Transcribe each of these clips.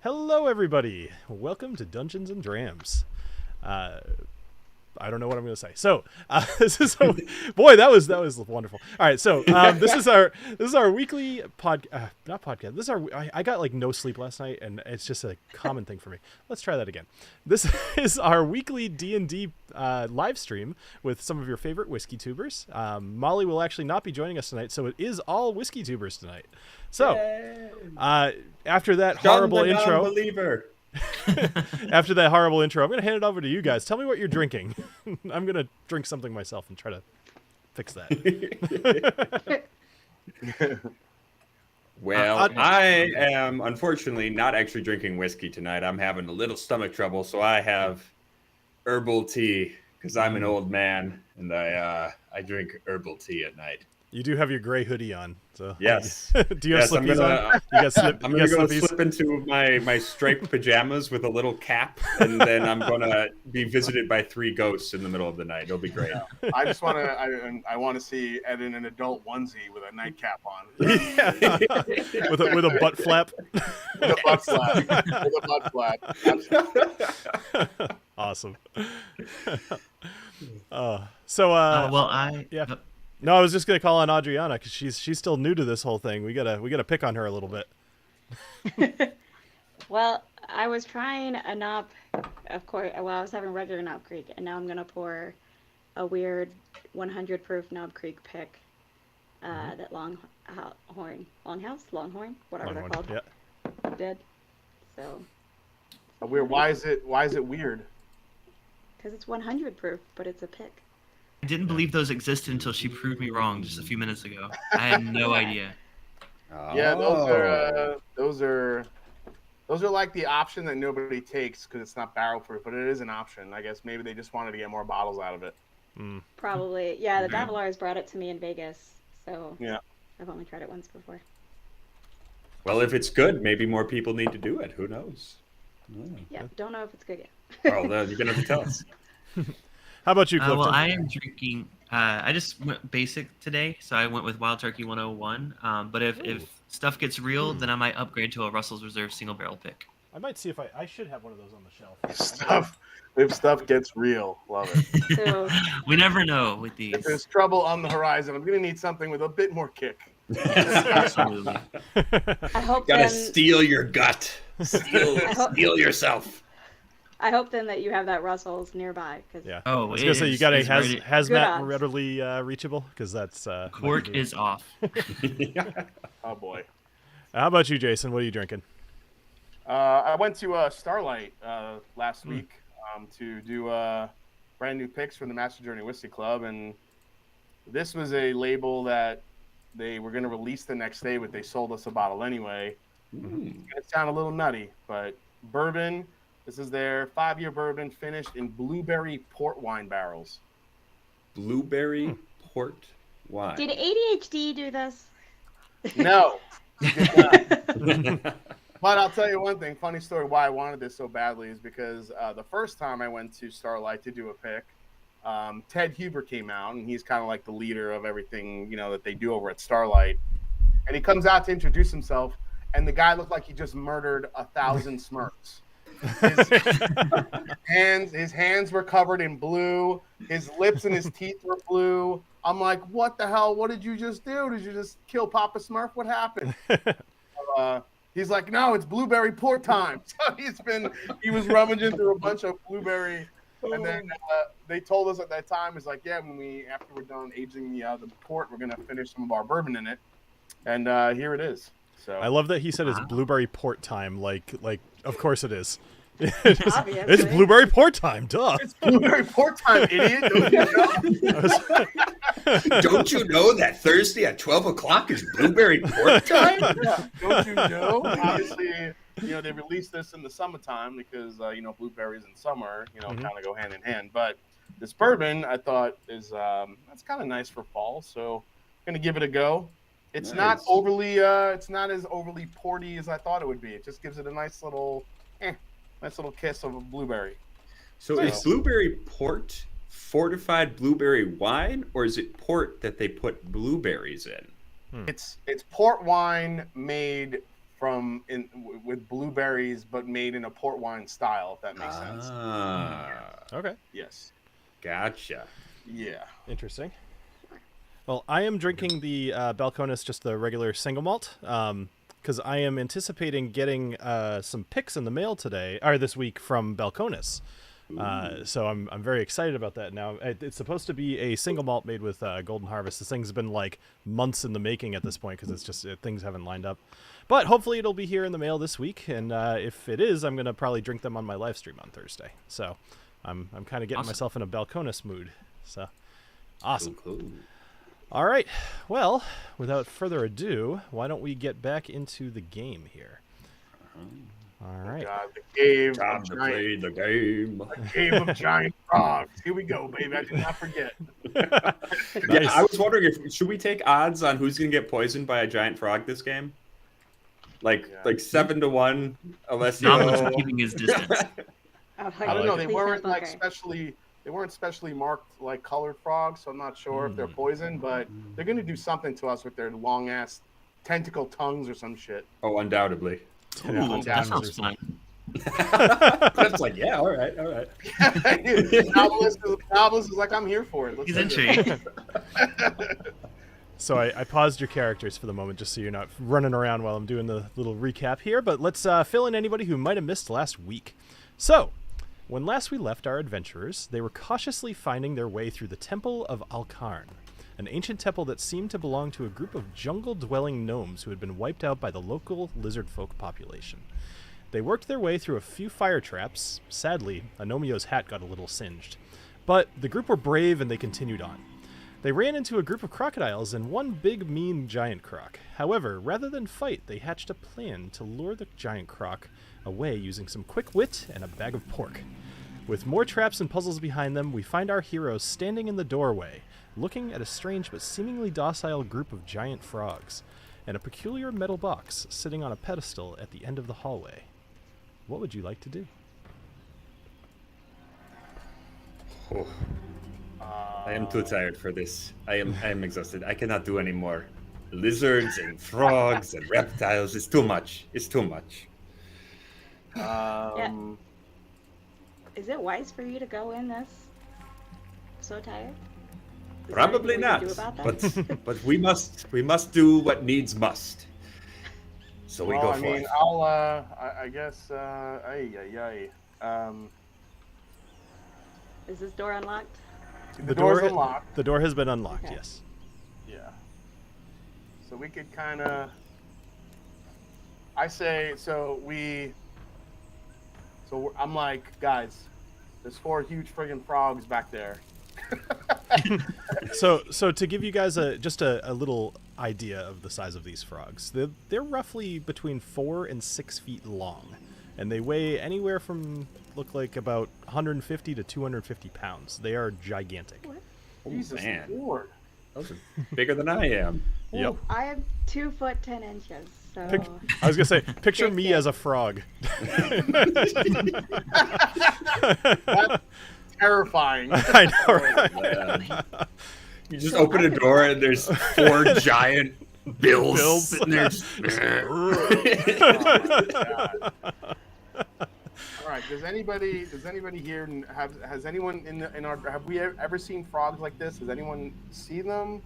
Hello, everybody. Welcome to Dungeons and Drams. I don't know what I'm going to say. So this is boy, that was wonderful. All right, so this is our weekly not podcast. This is I got like no sleep last night, and it's just a common thing for me. Let's try that again. This is our weekly D&D live stream with some of your favorite whiskey tubers. Molly will actually not be joining us tonight, so it is all whiskey tubers tonight. So after that horrible intro. After that horrible intro, I'm going to hand it over to you guys. Tell me what you're drinking. I'm going to drink something myself and try to fix that. Well, I am unfortunately not actually drinking whiskey tonight. I'm having a little stomach trouble, so I have herbal tea because I'm an old man and I drink herbal tea at night. You do have your gray hoodie on, so yes. Do you have slippies on? I'm gonna go slip into my striped pajamas with a little cap, and then I'm gonna be visited by 3 ghosts in the middle of the night. It'll be great. I just want to. I want to see Ed in an adult onesie with a nightcap on. with a butt flap. With a butt flap. Absolutely. Awesome. Yeah. No, I was just gonna call on Adriana because she's still new to this whole thing. We gotta pick on her a little bit. Well, I was trying a knob, of course. Well, I was having regular Knob Creek, and now I'm gonna pour a weird 100 proof Knob Creek pick. That Longhorn, whatever they're called. Yeah. Did. So. Weird. Why is it weird? Because it's 100 proof, but it's a pick. I didn't believe those existed until she proved me wrong just a few minutes ago. I had no idea. Yeah, those are like the option that nobody takes because it's not barrel proof, but it is an option. I guess maybe they just wanted to get more bottles out of it. Probably, yeah. The Davalars brought it to me in Vegas, so yeah, I've only tried it once before. Well, if it's good, maybe more people need to do it. Who knows? Yeah, don't know if it's good yet. Oh, then you're gonna have to tell us. How about you, Clifton? Well, I am drinking. I just went basic today, so I went with Wild Turkey 101. But if stuff gets real, then I might upgrade to a Russell's Reserve single barrel pick. I might see if I should have one of those on the shelf. If stuff gets real, love it. So, we never know with these. If there's trouble on the horizon, I'm gonna need something with a bit more kick. Yes, absolutely. I hope Gotta steal your gut. Steal yourself. I hope then that you have that Russell's nearby. Yeah. Oh, I was gonna say you got a hazmat readily reachable because that's cork is off. Oh boy. How about you, Jason? What are you drinking? I went to Starlight last week to do brand new picks for the Master Journey Whiskey Club, and this was a label that they were going to release the next day, but they sold us a bottle anyway. It's going to sound a little nutty, but bourbon. This is their 5-year bourbon finished in blueberry port wine barrels. Blueberry port wine. Did ADHD do this? No. But I'll tell you one thing. Funny story why I wanted this so badly is because the first time I went to Starlight to do a pick, Ted Huber came out, and he's kind of like the leader of everything, that they do over at Starlight. And he comes out to introduce himself, and the guy looked like he just murdered 1,000 Smurfs. His hands were covered in blue. His lips and his teeth were blue. I'm like, what the hell? What did you just do? Did you just kill Papa Smurf? What happened? He's like, no, it's blueberry port time. So he was rummaging through a bunch of blueberry. And then they told us at that time, it's like, yeah, after we're done aging the port, we're going to finish some of our bourbon in it. And here it is. So I love that he said it's blueberry port time. Like, of course it is. It's blueberry port time, duh. It's blueberry port time, idiot. Don't you know? Don't you know that Thursday at 12 o'clock is blueberry port time? Yeah. Don't you know? Obviously, they released this in the summertime because, blueberries in summer, kind of go hand in hand. But this bourbon, I thought, is that's kind of nice for fall. So I'm going to give it a go. It's not overly, it's not as overly porty as I thought it would be. It just gives it a nice little kiss of a blueberry. So is blueberry port fortified blueberry wine, or is it port that they put blueberries in? It's port wine made with blueberries, but made in a port wine style. If that makes sense. Okay. Yes. Gotcha. Yeah. Interesting. Well, I am drinking the Balcones, just the regular single malt, because I am anticipating getting some picks in the mail this week from Balcones. So I'm very excited about that now. It's supposed to be a single malt made with Golden Harvest. This thing's been like months in the making at this point because it's just things haven't lined up. But hopefully it'll be here in the mail this week, and if it is, I'm gonna probably drink them on my live stream on Thursday. So I'm kind of getting myself in a Balcones mood. So awesome. Cool. All right. Well, without further ado, why don't we get back into the game here? All right. God, the game. Time to play the game. The game of giant frogs. Here we go, baby. I did not forget. Yeah, I was wondering should we take odds on who's gonna get poisoned by a giant frog this game? Like 7-1, Alessio. Knobolas keeping his distance. I don't know. They Please weren't have like bunker. they weren't specially marked like colored frogs, so I'm not sure if they're poisoned, but they're gonna do something to us with their long ass tentacle tongues or some shit. Oh, undoubtedly. Ooh, that sounds fun. That's like, yeah, all right. Knobolas is like, I'm here for it. He's Let's do it. intrigued. So I paused your characters for the moment just so you're not running around while I'm doing the little recap here, but let's fill in anybody who might have missed last week. So, when last we left our adventurers, they were cautiously finding their way through the Temple of Alcarn, an ancient temple that seemed to belong to a group of jungle-dwelling gnomes who had been wiped out by the local lizard folk population. They worked their way through a few fire traps. Sadly, Agnomeio's hat got a little singed. But the group were brave and they continued on. They ran into a group of crocodiles and one big, mean giant croc. However, rather than fight, they hatched a plan to lure the giant croc away using some quick wit and a bag of pork. With more traps and puzzles behind them, we find our heroes standing in the doorway, looking at a strange but seemingly docile group of giant frogs, and a peculiar metal box sitting on a pedestal at the end of the hallway. What would you like to do? Oh. I am too tired for this. I am exhausted. I cannot do any more. Lizards and frogs and reptiles. It's too much. It's too much. Is it wise for you to go in this so tired? Is Probably there not. anything we can do about that? But we must do what needs must. So we go for it. I guess. Is this door unlocked? The door's unlocked. The door has been unlocked, Okay. yes. Yeah. So we could kind of. I say so. I'm like, guys, there's 4 huge friggin' frogs back there. So to give you guys just a little idea of the size of these frogs, they're roughly between 4 and 6 feet long, and they weigh anywhere from look like about 150 to 250 pounds. They are gigantic. Oh, Jesus man. Lord. Those are bigger than I am. Yep. I am 2 foot 10 inches. So I was gonna say, picture me as a frog. That's terrifying. I know, right? Man. You just open a door and there's 4 giant bills sitting there. All right. Does anybody here has anyone in our have we ever seen frogs like this? Has anyone seen them?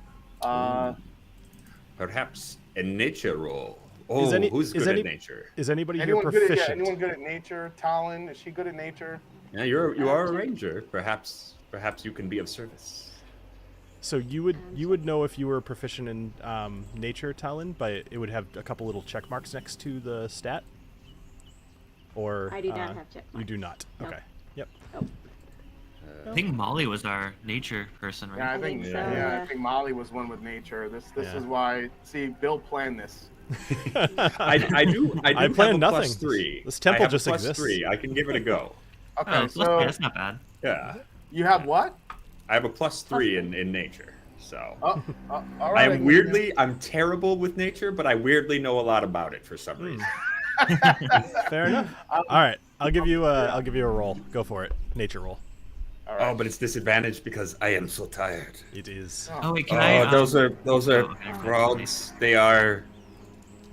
Perhaps a nature roll. Is Who's good at nature? Is anybody Anyone here good at proficient? anyone good at nature? Talon, is she good at nature? Yeah, you are a ranger. Perhaps you can be of service. So you would know if you were proficient in nature, Talon, but it would have a couple little check marks next to the stat. Or I do not have check you marks. do not. No. Okay. Yep. I think Molly was our nature person, right? Yeah, I think so, I yeah. think Molly was one with nature. This Yeah. is why. See, Bill planned this. I do I planned have a nothing. +3. This temple I have just a exists. +3. I can give it a go. Okay, Oh, so that's not bad. Yeah. you have what? I have a +3 in nature. So All right. I'm terrible with nature, but I weirdly know a lot about it for some reason. Fair enough. All right. I'll give you a roll. Go for it. Nature roll. All right. Oh, but it's disadvantaged because I am so tired. It is. Oh wait, can I? Those are okay. frogs. They are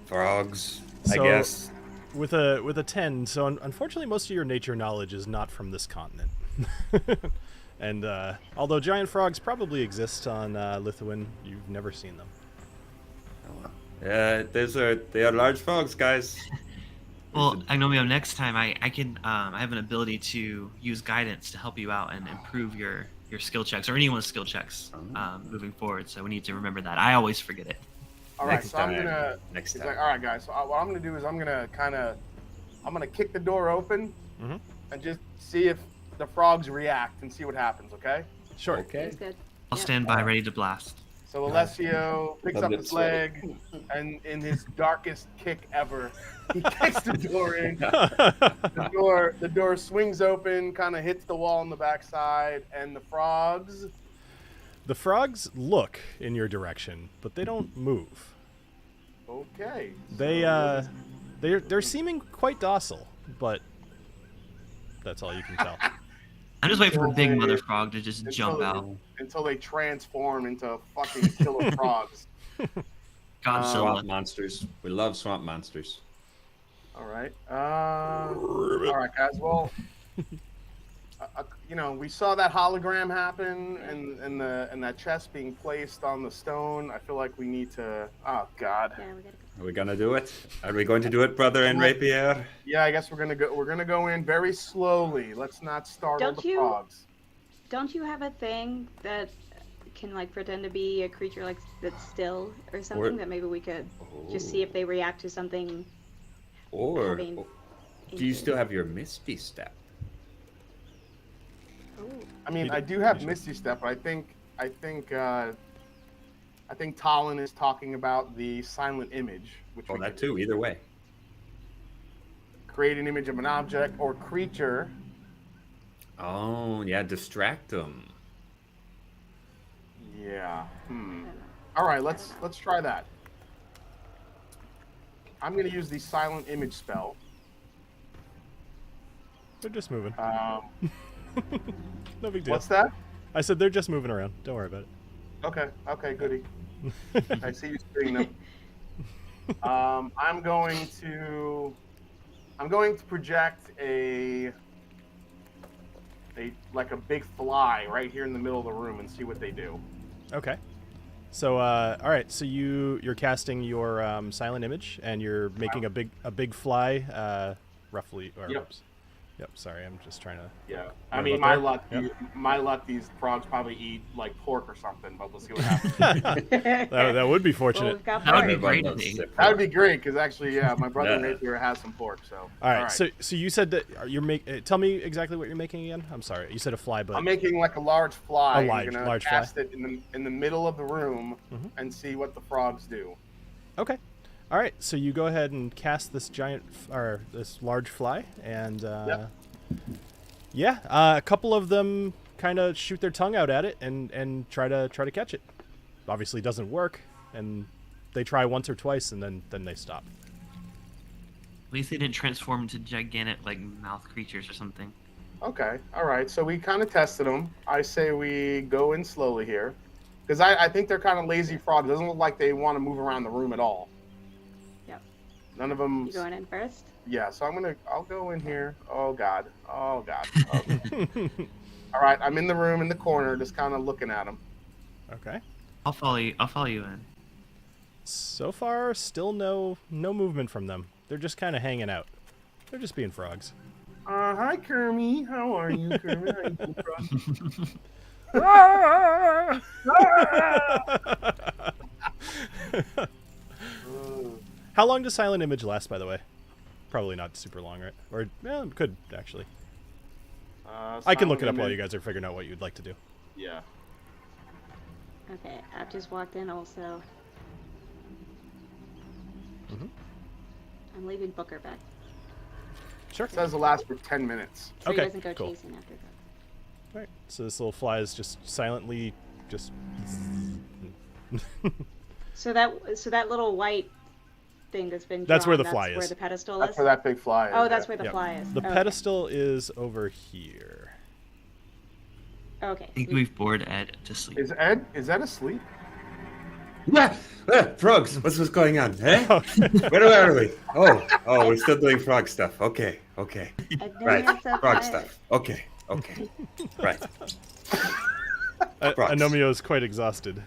frogs. So, I guess. with a 10, so unfortunately most of your nature knowledge is not from this continent. And although giant frogs probably exist on Lithuania, you've never seen them. They are large frogs, guys. Well, Agnomeio, next time I have an ability to use guidance to help you out and improve your skill checks or anyone's skill checks moving forward. So we need to remember that. I always forget it. All right, Next so I'm time. gonna. Next He's time. like, all right, guys. So what I'm gonna do is I'm gonna kick the door open Mhm. and just see if the frogs react and see what happens. Okay. Sure. Okay. Seems good. I'll Yep. stand by ready to blast. So Alessio picks I'm up a bit his sweaty. leg, and in his darkest kick ever, he kicks the door in. The door swings open, kind of hits the wall on the backside, and the frogs. The frogs look in your direction, but they don't move. Okay. They're seeming quite docile, but that's all you can tell. I'm just waiting for the big Until mother they- frog to just jump out. Until they transform into fucking killer frogs. Godzilla. Swamp monsters. We love swamp monsters. All right. All right, guys. Well, we saw that hologram happen and that chest being placed on the stone. I feel like we need to. Oh God. Yeah, we gotta go. Are we gonna do it? Are we going to do it, brother and rapier? Yeah, I guess we're gonna go. We're gonna go in very slowly. Let's not startle Don't the you- frogs. Don't you have a thing that can like pretend to be a creature like that's still or something that maybe we could just see if they react to something? Or having do you still have your Misty Step? Ooh. I mean, I do have Misty Step, but I think Talon is talking about the silent image, which Oh, we that can too. Either way. create an image of an object or creature. Oh, yeah. Distract them. Yeah. All right, let's try that. I'm gonna use the silent image spell. They're just moving. No big deal. What's that? I said they're just moving around. Don't worry about Okay, goody. I see you screen them. I'm going to project a big fly right here in the middle of the room and see what they do. it. Okay. So, all right. So you're casting your silent image, and you're making a big fly, roughly. Or, Yep. oops. Yep. Sorry, I'm just trying to. Yeah. I Right mean, about there? my luck, these frogs probably eat like pork or something, but we'll see what happens. that would be Well, fortunate. we've got That would be pork. great. Thing. That would be great because actually, yeah, my brother Yeah. Napier has some pork. So. All right. So you said that you're tell me exactly what you're making again. I'm sorry. You said a fly, but I'm making like a large fly. A I'm gonna large fly? cast it in the middle of the room Mhm. and see what the frogs do. okay. All right. So you go ahead and cast this this large fly, and Yep. yeah, a couple of them kind of shoot their tongue out at it and try to catch it. Obviously, doesn't work, and they try once or twice, and then they stop. At least they didn't transform into gigantic like mouth creatures or something. Okay, all right. So we kind of tested them. I say we go in slowly here, because I think they're kind of lazy frogs. It doesn't look like they want to move around the room at all. Yep. None of them. You going in first? Yeah. So I'll go in here. Oh God. Oh God. All right. I'm in the room in the corner, just kind of looking at them. Okay. I'll follow you in. So far, still no movement from them. They're just kind of hanging out. They're just being frogs. Hi, Kermie. How are you, Kermie? How you doing, frog? How long does silent image last, by the way? Probably not super long, right? Or it could actually. I can look it up while you guys are figuring out what you'd like to do. Yeah. Okay, I've just walked in also. Mhm. I'm leaving Booker back. Sure. It says it'll last for 10 minutes. So he Okay, doesn't go cool. chasing after that. All right. So this little fly is just silently just. So that little white thing that's been That's where drawn, the fly that's where is. the pedestal That's is. where that big fly is. Oh, that's yeah. where the Yep. fly is. The Okay. pedestal is over here. Okay. I think we've bored Ed to sleep. Is Ed asleep? Frogs. What's going on? Eh? Okay. Where are we? Oh, we're still doing frog stuff. Okay. Right. Agnomeio's so Frog quiet. stuff. Okay. Right. Frogs. Anomio is quite exhausted.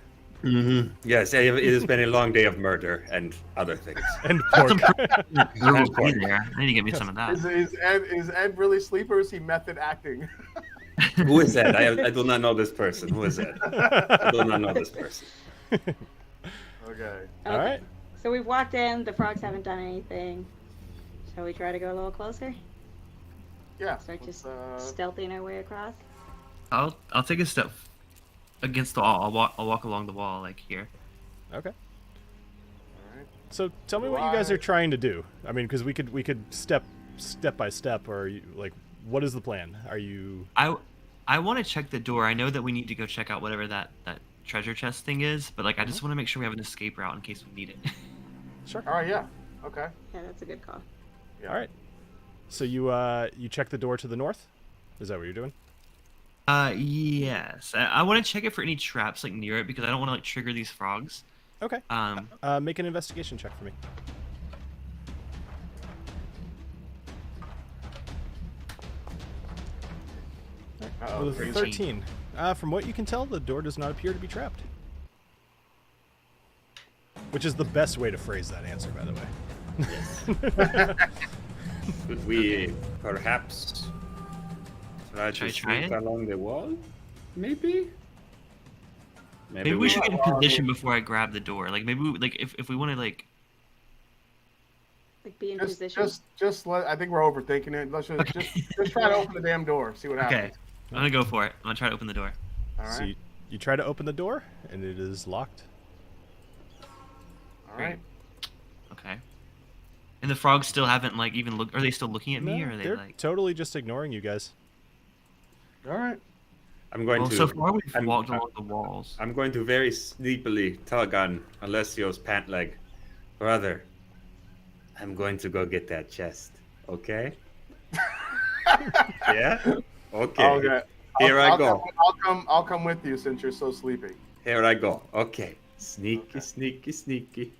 Mm-hmm. Yes, it has been a long day of murder and other things. And pork. Herbal tea there. I need to get me some of that. Is Ed really asleep or is he method acting? Who is that? I do not know this person. Who is that? I do not know this person. Okay. All right. So we've walked in. The frogs haven't done anything. Shall we try to go a little closer? Yeah. Start let's, just stealthing our way across. I'll take a step against the wall. I'll walk along the wall like here. Okay. all right. So tell me what you guys are trying to do. I mean, because we could step by step, or like, what is the plan? Are you? I want to check the door. I know that we need to go check out whatever that treasure chest thing is, but like I just want to make sure we have an escape route in case we need it. Sure. All right. Yeah. Okay. Yeah, that's a good call. Yeah. All right. So you check the door to the north. Is that what you're doing? Yes. I want to check it for any traps like near it because I don't want to like trigger these frogs. Okay. Make an investigation check for me. Uh-oh, With a 13. From what you can tell, the door does not appear to be trapped. Which is the best way to phrase that answer, by the way. Could we perhaps try to Try sneak it? along the wall? Maybe Maybe we should get in position before I grab the door. Like maybe if we want to like. Like be in Just, position. just let. I think we're overthinking it. Let's just try to open the damn door. See what Okay, happens. I'm gonna go for it. I'm gonna try to open the door. All right. So you try to open the door, and it is locked. All right. Okay. And the frogs still haven't like even looked. Are they still looking at me, No, or are they they're like? totally just ignoring you guys. All right. I'm going Well, to. so far we've I'm- walked I'm- along the walls. I'm going to very sleepily tug on Alessio's pant leg. Brother, I'm going to go get that chest. Okay? Yeah? Okay. Okay. Here I go. I'll come with you since you're so sleepy. Here I go. Okay. Sneaky, sneaky, sneaky.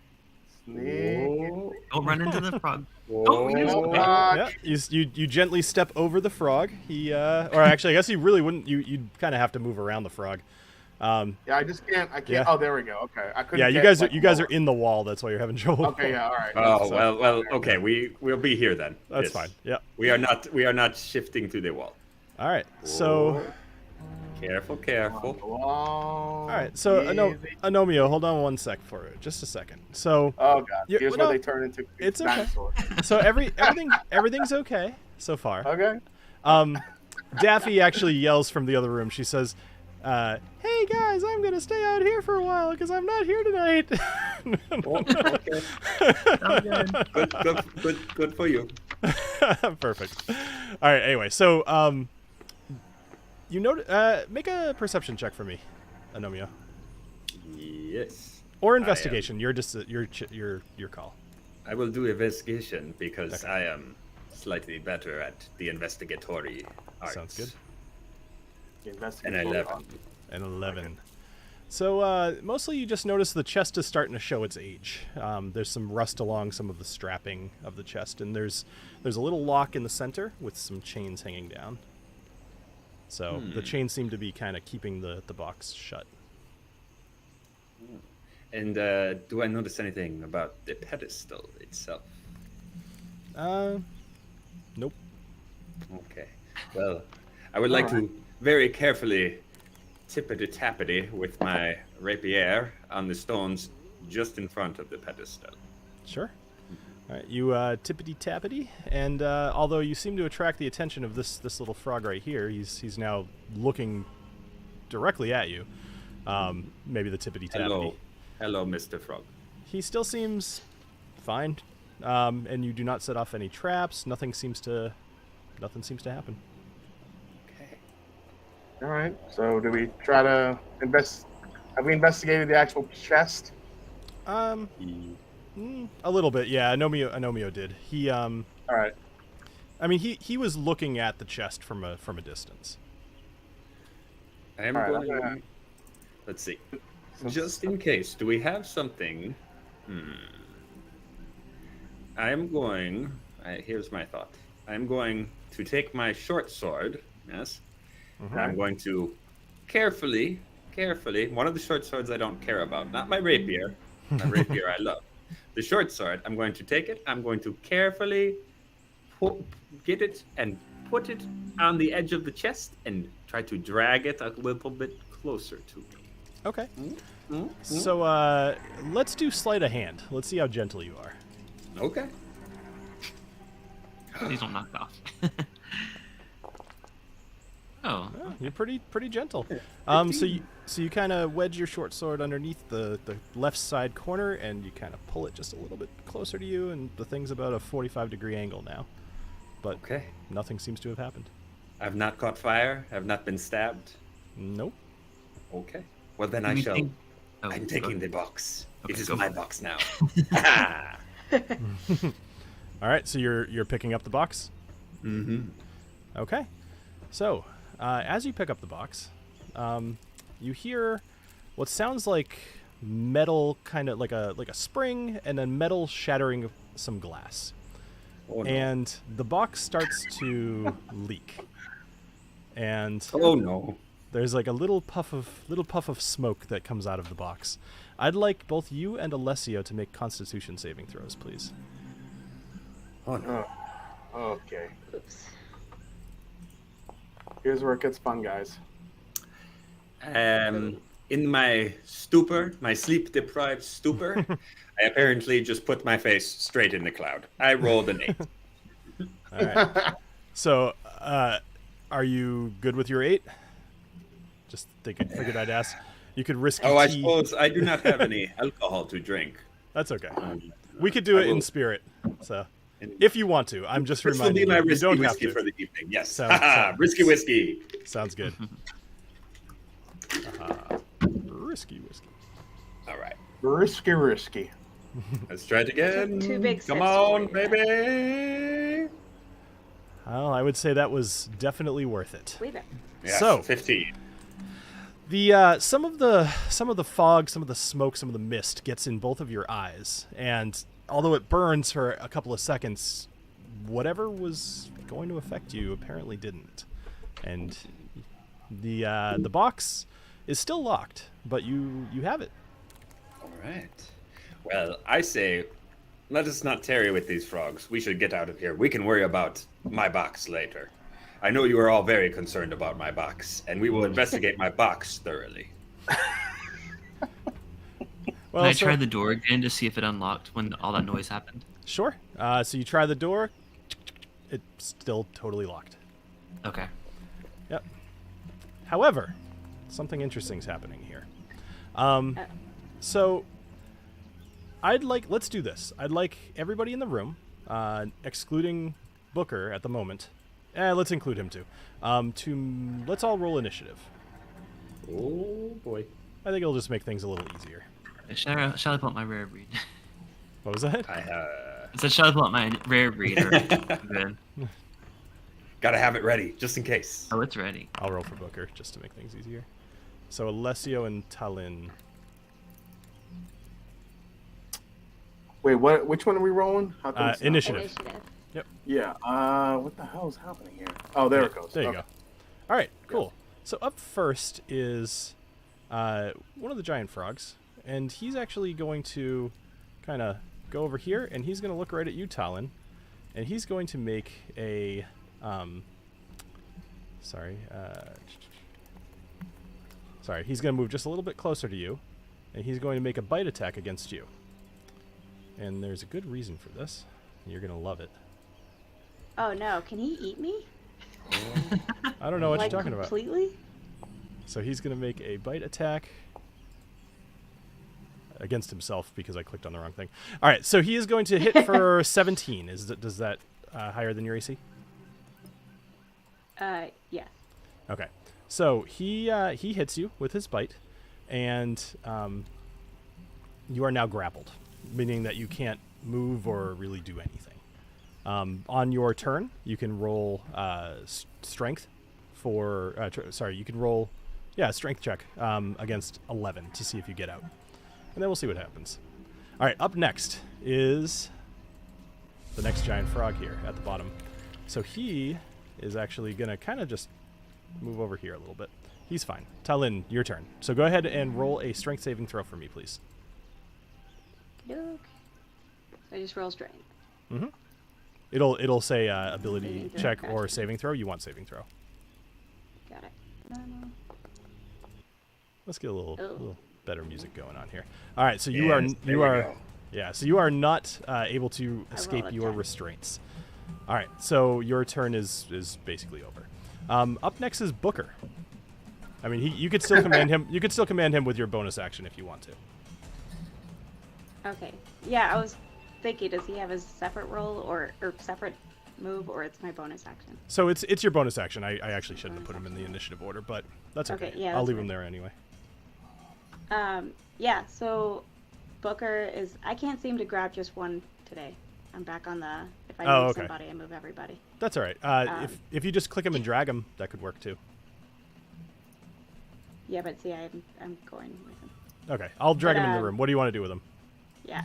Whoa. Don't run into the frog. Whoa. Yeah, you gently step over the frog. He or actually, I guess you really wouldn't. You'd kind of have to move around the frog. Yeah, I just can't. I can't. Yeah. Oh, there we go. Okay, I couldn't. Yeah, you get, guys are in the wall. That's why you're having trouble. Okay, yeah, all right. Oh, So- well, okay. We'll be here then. That's Yes. fine. Yeah. We are not shifting to the wall. All right. So, Careful. All right. So, Anomio, hold on one sec for it. Just a second. So, Oh god, Yeah, here's no, where they turn into it's okay. dinosaurs. so everything's okay so far. Okay. Daffy actually yells from the other room. She says, "Hey guys, I'm gonna stay out here for a while because I'm not here tonight." Okay. Good for you. Perfect. All right. Anyway, so you know, make a perception check for me, Anomio, Yes. or investigation. Your call. I will do investigation because Okay. I am slightly better at the investigatory arts. Sounds good. Investigate An for 11. An 11. So mostly you just notice the chest is starting to show its age. There's some rust along some of the strapping of the chest, and there's a little lock in the center with some chains hanging down. So the chains seem to be kind of keeping the box shut. And do I notice anything about the pedestal itself? Nope. Okay. Well, I would like to very carefully tippity-tappity with my rapier on the stones just in front of the pedestal. Sure. All right, you tippity-tappity, and although you seem to attract the attention of this little frog right here, he's now looking directly at you. Maybe the tippity-tappity. Hello, Mr. Frog. He still seems fine, and you do not set off any traps. Nothing seems to happen. Okay. All right. So, do we try to Have we investigated the actual chest? A little bit, yeah. Anomio did. He All right. I mean, he was looking at the chest from a distance. I am All right, going. I'm gonna- Let's see. just in case, do we have something? Here's my thought. I'm going to take my short sword, yes, and I'm going to carefully, one of the short swords I don't care about, not my rapier. My rapier I love. The short sword, I'm going to take it, I'm going to carefully get it and put it on the edge of the chest and try to drag it a little bit closer to me. Okay. So let's do sleight of hand. Let's see how gentle you are. Okay. Please don't knock off. Oh. Oh, you're pretty gentle. So you kind of wedge your short sword underneath the left side corner, and you kind of pull it just a little bit closer to you, and the thing's about a 45-degree angle now. But nothing seems to have happened. I've not caught fire. I've not been stabbed. Nope. Okay. Well, then I shall. I'm taking the box. Okay, it is go my for it. box now. All right. So you're picking up the box. Mm-hmm. Okay. So as you pick up the box, you hear what sounds like metal, kind of like a spring, and then metal shattering some glass. Oh, no. And the box starts to leak. And Oh no. there's like a little puff of smoke that comes out of the box. I'd like both you and Alessio to make Constitution saving throws, please. Oh no. Okay. Oops. Here's where it gets fun, guys. In my stupor, my sleep-deprived stupor, I apparently just put my face straight in the cloud. I rolled an 8. All right. So, are you good with your 8? Just figured I'd ask. You could risk. Oh, I suppose I do not have any alcohol to drink. That's okay. We could do it in spirit. So, if you want to, I'm just This will reminding be my you. You risky don't have whiskey to. for the evening. Yes. Sounds- Risky whiskey. Sounds good. Risky whiskey. All right. Risky. Let's try it again. Two big Come sips on, for you. baby. Well, I would say that was definitely worth it. Leave it. Yes, So- 15. The some of the fog, some of the smoke, some of the mist gets in both of your eyes, and although it burns for a couple of seconds, whatever was going to affect you apparently didn't. And the box is still locked, but you have it. All right. Well, I say, let us not tarry with these frogs. We should get out of here. We can worry about my box later. I know you are all very concerned about my box, and we will investigate my box thoroughly. Well, Can I so- try the door again to see if it unlocked when all that noise happened? Sure. So you try the door. It's still totally locked. Okay. Yep. However, something interesting is happening here. So let's do this. I'd like everybody in the room, excluding Booker at the moment. Let's include him too. Let's all roll initiative. Oh, boy. I think it'll just make things a little easier. Shall I pull up my rare breed? What was that? I said, shall I pull up my rare breed? Or... Good. Gotta have it ready, just in case. Oh, it's ready. I'll roll for Booker just to make things easier. So Alessio and Talin. Wait, what? Which one are we rolling? How come it's not- Initiative. Yeah. What the hell is happening here? Oh, there it goes. There you Okay. go. All right, cool. So up first is one of the giant frogs, and he's actually going to kind of go over here, and he's going to look right at you, Talon, and he's going to make a he's going to move just a little bit closer to you, and he's going to make a bite attack against you. And there's a good reason for this. And you're going to love it. Oh no, can he eat me? I don't know what Like you're talking about. completely? So he's going to make a bite attack against himself because I clicked on the wrong thing. All right, so he is going to hit for 17. Does that higher than your AC? Yeah. Okay. So he hits you with his bite, and you are now grappled, meaning that you can't move or really do anything. On your turn, you can roll strength for. You can roll Yeah, strength check against 11 to see if you get out. And then we'll see what happens. All right, up next is the next giant frog here at the bottom. So he is actually going to kind of just move over here a little bit. He's fine. Talin, your turn. So go ahead and roll a strength saving throw for me, please. Look. I just roll strength. Mm-hmm. It'll say ability check or saving throw. You want saving throw. Got it. No. Let's get a little Oh. better music going on here. All right, so you Yes, there we are go. yeah, so you are not able to I escape roll a your 10. restraints. All right, so your turn is basically over. Up next is Booker. I mean, you could still command him. You could still command him with your bonus action if you want to. Okay. Yeah, I was thinking, does he have a separate roll or separate move, or it's my bonus action? So it's your bonus action. I actually shouldn't have put him in the initiative order, but that's okay. Okay, yeah, I'll that's leave him fine. there anyway. Yeah, so Booker is... I can't seem to grab just one today. I'm back on the... If I move Oh, okay. somebody, I move everybody. That's all right. If you just click him and drag him, that could work too. Yeah, but see, I'm going with him. Okay, I'll drag him in the um, room. What do you want to do with him? Yeah.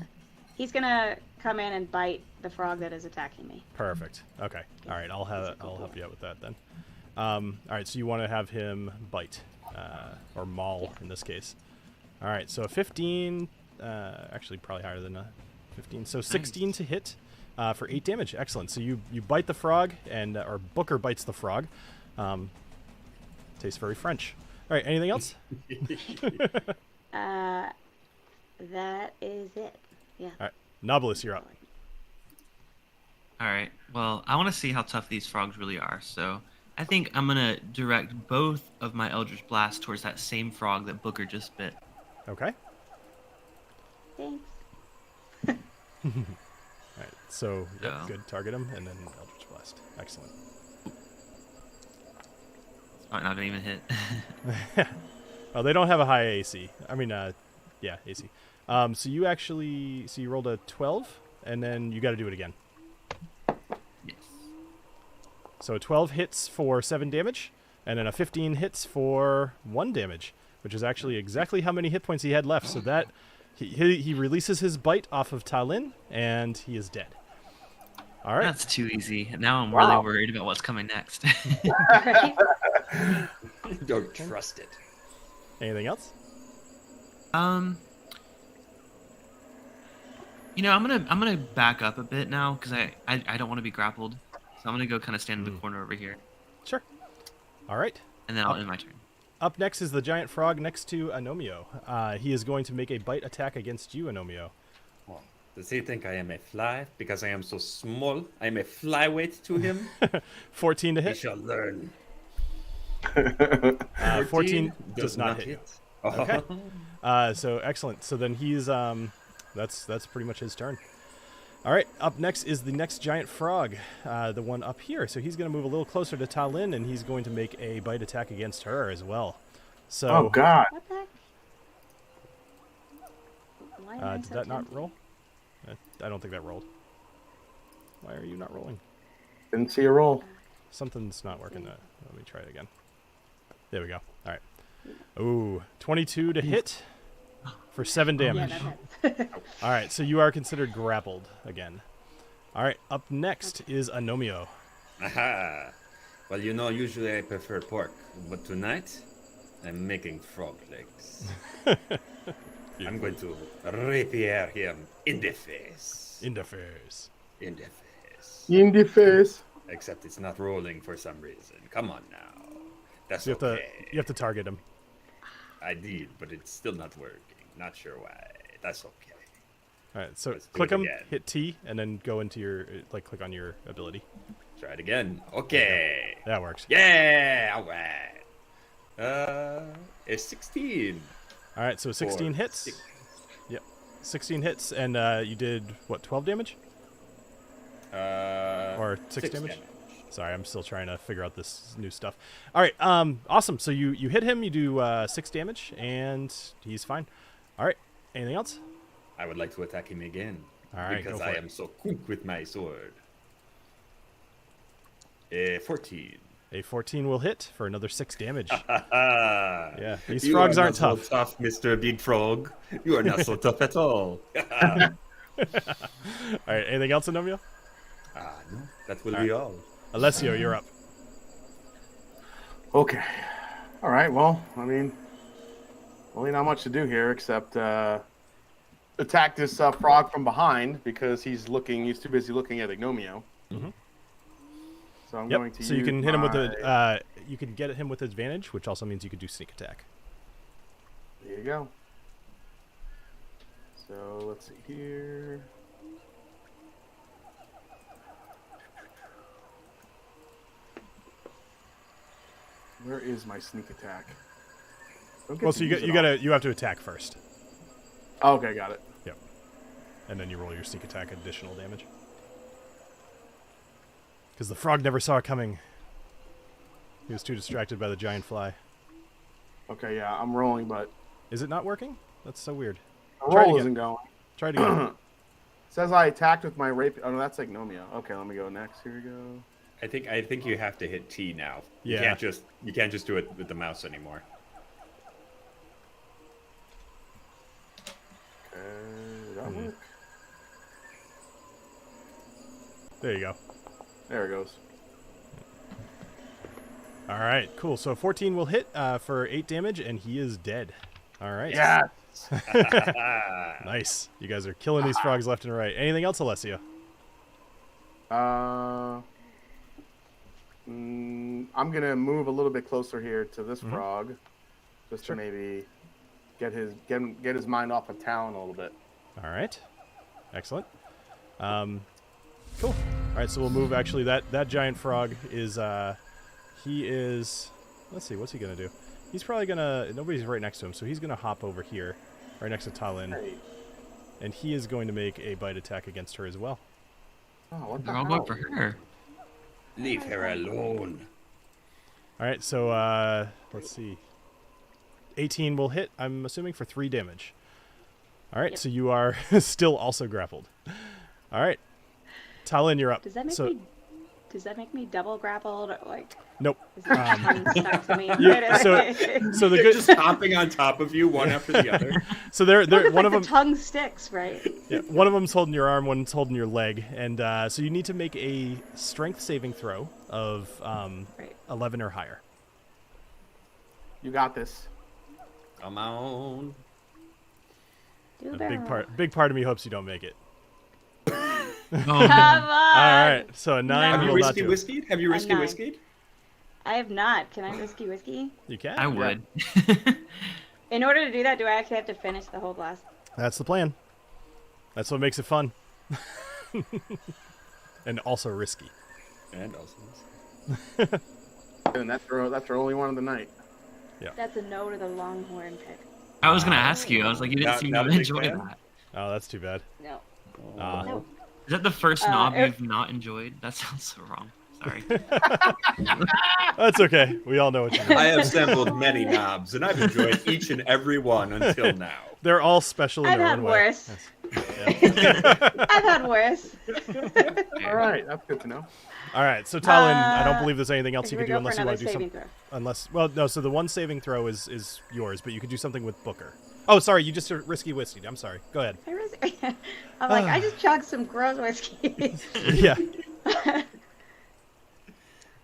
He's gonna come in and bite the frog that is attacking me. Perfect. Okay. All right. I'll help you out with that then. All right. So you want to have him bite, or maul Yeah. in this case. All right. So a 15, actually probably higher than a 15. So 16 to hit, for 8 damage. Excellent. So you bite the frog, and or Booker bites the frog. Tastes very French. All right. Anything else? That is it. Yeah. All right. Knobolas, you're up. All right. Well, I want to see how tough these frogs really are. So I think I'm gonna direct both of my Eldritch Blasts towards that same frog that Booker just bit. Okay. Thanks. All right. So yep, Yeah. good. Target him, and then Eldritch Blast. Excellent. It's probably not gonna even hit. Oh, they don't have a high AC. I mean, yeah, AC. So you rolled a 12, and then you got to do it again. Yes. So a 12 hits for 7 damage, and then a 15 hits for 1 damage, which is actually exactly how many hit points he had left. So that he releases his bite off of Talin, and he is dead. All right. That's too easy. Now I'm Wow. really worried about what's coming next. Right? Don't trust it. Anything else? I'm gonna back up a bit now because I don't want to be grappled. So I'm gonna go kind of stand in the corner over here, Sure. All right. and then I'll end my turn. Up next is the giant frog next to Agnomeio. He is going to make a bite attack against you, Agnomeio. Well, does he think I am a fly because I am so small? I am a flyweight to him. 14 to He hit. shall learn. 14 does not hit you. Oh. Okay. So excellent. So then he's that's pretty much his turn. All right. Up next is the next giant frog, the one up here. So he's going to move a little closer to Talin, and he's going to make a bite attack against her as well. So Oh God! What the heck? Why am I did so that not tempted? roll? I don't think that rolled. Why are you not rolling? Didn't see a roll. Something's not working. Let me try it again. There we go. All right. Ooh, 22 to hit for 7 Yeah, damage. that hits. All right, so you are considered grappled again. All right, up next is Agnomeio. Aha. Well, usually I prefer pork, but tonight I'm making frog legs. I'm going to rapier him in the face. In the face. In the face. In the face. Except it's not rolling for some reason. Come on now. That's You have okay. to target him. I did, but it's still not working. Not sure why. That's okay. All right, so Let's do click it him, again. hit T, and then go into your click on your ability. Try it again. Okay. That works. Yeah. All right. It's 16. All right, so 16 Or hits. 6. Yep, 16 hits, and you did what? 12 damage or 6 damage? Sorry, I'm still trying to figure out this new stuff. All right, awesome. So you hit him, you do 6 damage, and he's fine. All right, anything else? I would like to attack him again. All right, because go for I it. am so quick with my sword. 14. A 14 will hit for another 6 damage. Yeah, Yeah, these frogs aren't not tough. So tough, Mr. Big Frog. You are not so tough at all. All right, anything else, Agnomeio? No, that will be all. Alessio, you're up. Okay. All right. Well, I mean, really not much to do here except attack this frog from behind because he's too busy looking at Agnomeio. Mm-hmm. So I'm Yep. going to So you use can hit him with a. You can get him with advantage, which also means you could do sneak attack. There you go. So let's see here. Where is my sneak attack? Don't get Well, to so use it you have to attack first. all. Okay, got it. Yep. And then you roll your sneak attack additional damage. Because the frog never saw it coming. He was too distracted by the giant fly. Okay, yeah, I'm rolling, but Is it not working? That's so weird. the Try it roll again. isn't going. Try it again. Says I attacked with my rape. Oh no, that's Agnomeio. Okay, let me go next. Here we go. I think you have to hit T now. Yeah. You can't just do it with the mouse anymore. Okay, did that work? There you go. There it goes. All right, cool. So 14 will hit for 8 damage, and he is dead. All right. Yeah. Nice. You guys are killing these frogs left and right. Anything else, Alessio? I'm gonna move a little bit closer here to this frog, just to maybe get his mind off of Talon a little bit. All right. Excellent. Cool. All right, so we'll move. Actually, that giant frog is he is. Let's see. What's he gonna do? He's probably gonna. Nobody's right next to him, so he's gonna hop over here, right next to Talon, Hey. and he is going to make a bite attack against her as well. Oh, what the They're all hell? going for her. Leave her alone. All right, so let's see. 18 will hit. I'm assuming for 3 damage. All right, Yep. so you are still also grappled. All right, Talon, you're up. Does that make me double grappled? Or, like, Nope. is that tongue stuck to me? So the They're good. just hopping on top of you, one after the other. So they're one of the them. tongue sticks, right? Yeah, one of them's holding your arm, one's holding your leg, and so you need to make a strength saving throw of Right. 11 or higher. You got this. Come on. Do A better. big part of me hopes you don't make it. Oh, Come on. All right, so a 9 Have you will not risky do it. whiskied? Have you risky nine. whiskied? I have not. Can I risky whiskey? You can. I would. In order to do that, do I actually have to finish the whole blast? That's the plan. That's what makes it fun. And also risky. And also. And that's our only one of the night. That's a no to the longhorn pick. I was gonna ask you. I was like, you didn't Not- seem not to a big enjoy fan? that. Oh, that's too bad. No. Oh. Is that the first knob if- you've not enjoyed? That sounds so wrong. Sorry. That's okay. We all know what you mean. I have sampled many knobs, and I've enjoyed each and every one until now. They're all special in I've their had own way. worse. Yeah. I've had worse. All right, that's good to know. All right, so Talon, I don't believe there's anything else Here you we can do go unless for you want another to do saving something. throw. Unless, well, no. So the one saving throw is yours, but you could do something with Booker. Oh, sorry, you just risky whiskey. I'm sorry. Go ahead. I'm like, I just chugged some gross whiskey. Yeah.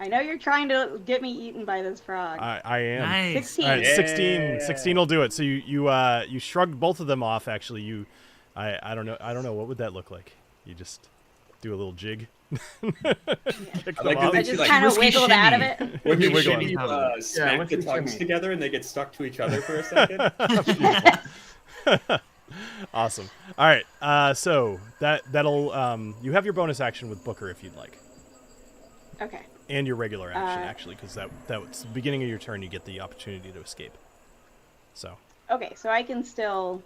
I know you're trying to get me eaten by this frog. I am. Nice. 16. All right, Yeah. 16 will do it. So you shrugged both of them off. Actually, I don't know what would that look like. You just do a little jig. Kick I them like off. that I they just like kind of risky wiggled out of shimmy. it. when you Wiggle shimmy, on. smack risky the tongues shimmy. together and they get stuck to each other for a second. Awesome. All right. So that'll you have your bonus action with Booker if you'd like, Okay. and your regular action Uh, actually, because that's the beginning of your turn. You get the opportunity to escape. So Okay, so I can still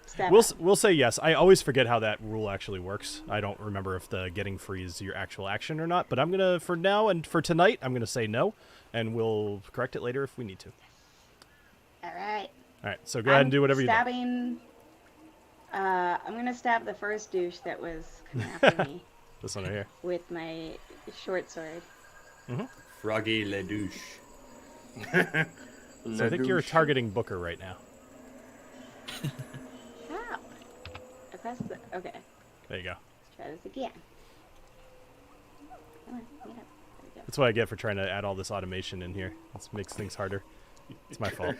stab we'll say yes. I always forget how that rule actually works. I don't remember if the getting free is your actual action or not. But I'm gonna for now and for tonight I'm gonna say no, and we'll correct it later if we need to. All right. All right. So go ahead and do whatever you do. stabbing. I'm gonna stab the first douche that was coming after me This one right here. with my short sword. Froggy Ledouche. So I think you're targeting Booker right now. How? I pressed the. Okay. There you go. Let's try this again. Come on, get up. There we go. That's what I get for trying to add all this automation in here. It makes things harder. It's my fault.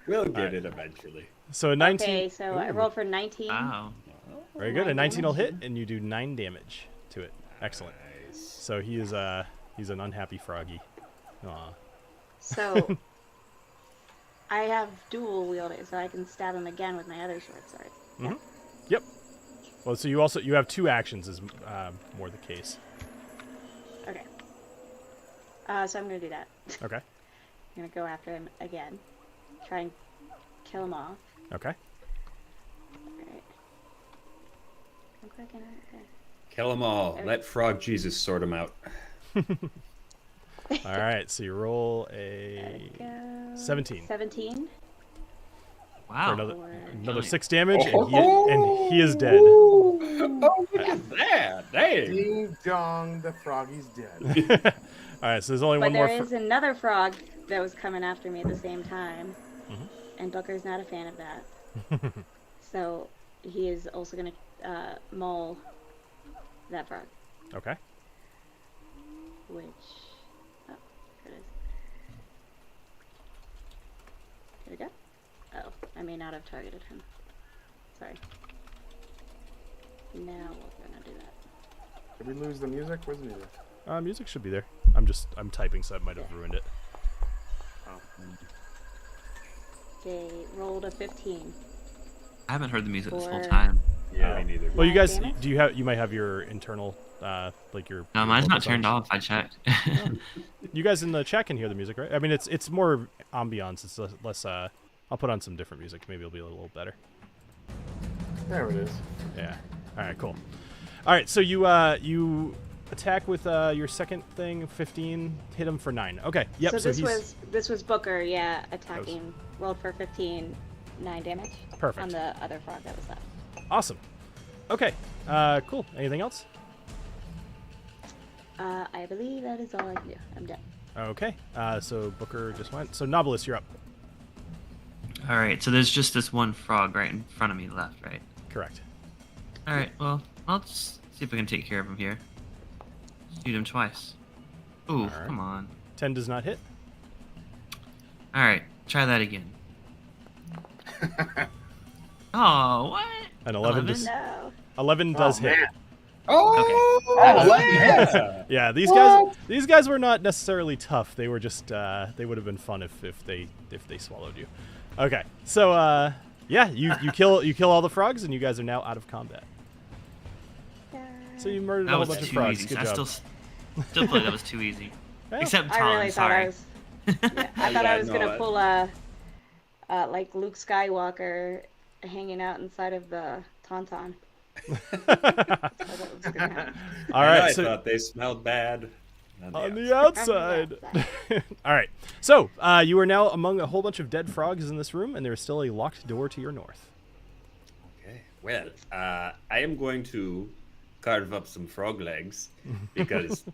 We'll get it eventually. So a 19. Okay, so I rolled for 19. Wow. Very good. A 9 19 will hit, damage. and you do 9 damage to it. Excellent. Nice. So he's an unhappy froggy. Aw. So I have dual wielding, so I can stab him again with my other short sword. Mhm. Yep. Well, so you have 2 actions is more the case. Okay. So I'm gonna do that. Okay. I'm gonna go after him again. Try and kill him off. Okay. Alright. Come quick and Kill them all. Okay. Let Frog Jesus sort them out. All right. So you roll there a we go. 17 17. for Wow. another Really? 6 damage, Oh. and he is dead. Oh, look at that. Dang. Ding dong, the froggy's dead. All right. So there's only But one more. there is another frog that was coming after me at the same time. Mhm. And Booker's not a fan of that. So he is also gonna maul that frog. Okay. Which, oh, there it is. There we go. Oh, I may not have targeted him. Sorry. Now we're gonna do that. Did we lose the music? Where's the music? Music should be there. I'm typing, so I might have ruined it. They rolled a 15. I haven't heard the music this whole Or- time. Yeah, me neither. Well, you Nine guys, damage? you might have your internal, like your. No, your mine's not vocal turned songs. off. I checked. You guys in the chat can hear the music, right? I mean, it's more ambiance. It's less. I'll put on some different music. Maybe it'll be a little better. There it is. Yeah. All right. Cool. All right. So you attack with your second thing, 15. Hit him for 9. Okay. Yep. So he's this was Booker, yeah, attacking. Rolled for 15, 9 damage. Perfect. On the other frog that was left. awesome. Okay. Cool. Anything else? I believe that is all I can do. I'm done. Okay. So Booker just went. So Knobolas, you're up. All right. So there's just this one frog right in front of me left, right? Correct. All right. Well, I'll just see if I can take care of him here. Shoot him twice. Ooh, right. come on. 10 does not hit. All right. Try that again. Oh, what? An 11 does. No. 11 does hit. Man. Oh, yeah. Yeah, these guys were not necessarily tough. They were just they would have been fun if they swallowed you. Okay, so yeah, you kill all the frogs, and you guys are now out of combat. So you murdered a That whole was bunch of too frogs. easy. Good I job. still feel like that was too easy. Well, Except I Tom, really thought sorry. I was. Yeah, I thought Yeah, I was gonna no, pull like Luke Skywalker hanging out inside of the Tauntaun. That's what was gonna happen. all I right, so thought they smelled bad. on the outside. All right, so you are now among a whole bunch of dead frogs in this room, and there is still a locked door to your north. Okay. Well, I am going to carve up some frog legs because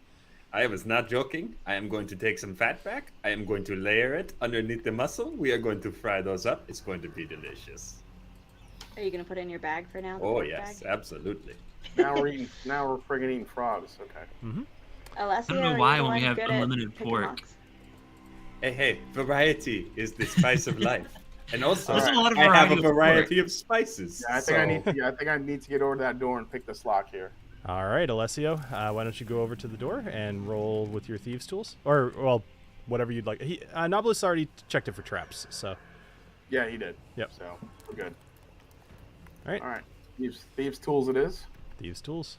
I was not joking. I am going to take some fat back. I am going to layer it underneath the muscle. We are going to fry those up. It's going to be delicious. Are you gonna put it in your bag for now? the Oh pork yes, bag? absolutely. Now we're friggin' eating frogs. Okay. Alessio, I don't know are you why the when we one have good at unlimited picking pork. locks? Hey, variety is the spice of life. And also, There's a lot of I have variety a of pork. variety of spices. Yeah, I think I need to get over to that door and pick this lock here. All right, Alessio, why don't you go over to the door and roll with your thieves' tools, or well, whatever you'd like. Knobolas already checked it for traps, so Yeah, he did. Yep. So we're good. all right, All right. Thieves' tools it is. thieves' tools.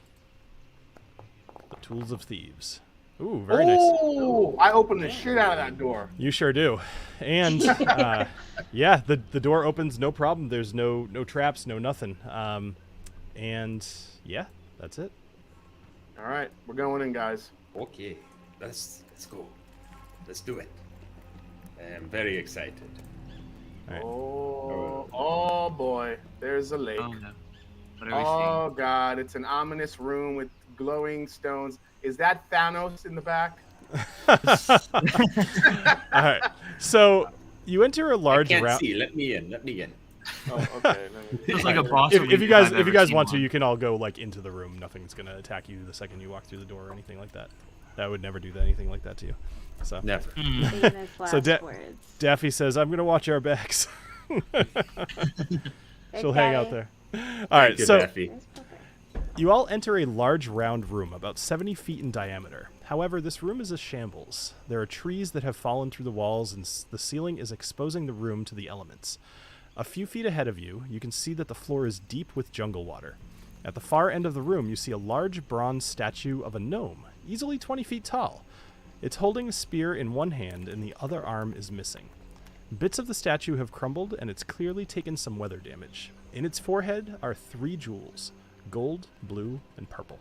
The tools of thieves. Ooh, very nice. Oh, I opened the shit out of that door. You sure do. And yeah, the door opens no problem. There's no traps, no nothing. And yeah, that's it. All right, we're going in, guys. Okay, let's go. Let's do it. I am very excited. All right. Oh boy, there's a lake. Oh no. What are we Oh god, it's an ominous room with glowing stones. Is that Thanos in the back? All right. So you enter a large Can't round. see. Let me in. Let me in. Oh, okay. It's like a boss. If relief you guys I've if you ever guys seen want to, one. you can all go like into the room. Nothing's gonna attack you the second you walk through the door or anything like that. That would never do anything like that to you. So Never. Famous last So words. Daffy says, "I'm gonna watch our backs." She'll hang out there. All right. Thank you, So Daffy. There's Booker. you all enter a large round room about 70 feet in diameter. However, this room is a shambles. There are trees that have fallen through the walls, and the ceiling is exposing the room to the elements. A few feet ahead of you, you can see that the floor is deep with jungle water. At the far end of the room, you see a large bronze statue of a gnome, easily 20 feet tall. It's holding a spear in one hand, and the other arm is missing. Bits of the statue have crumbled, and it's clearly taken some weather damage. In its forehead are 3 jewels: gold, blue, and purple.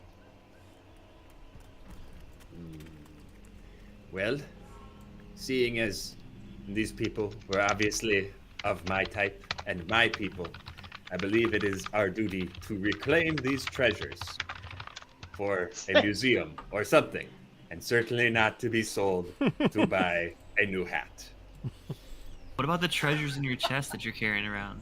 Well, seeing as these people were obviously of my type and my people, I believe it is our duty to reclaim these treasures for a museum or something, and certainly not to be sold to buy a new hat. What about the treasures in your chest that you're carrying around?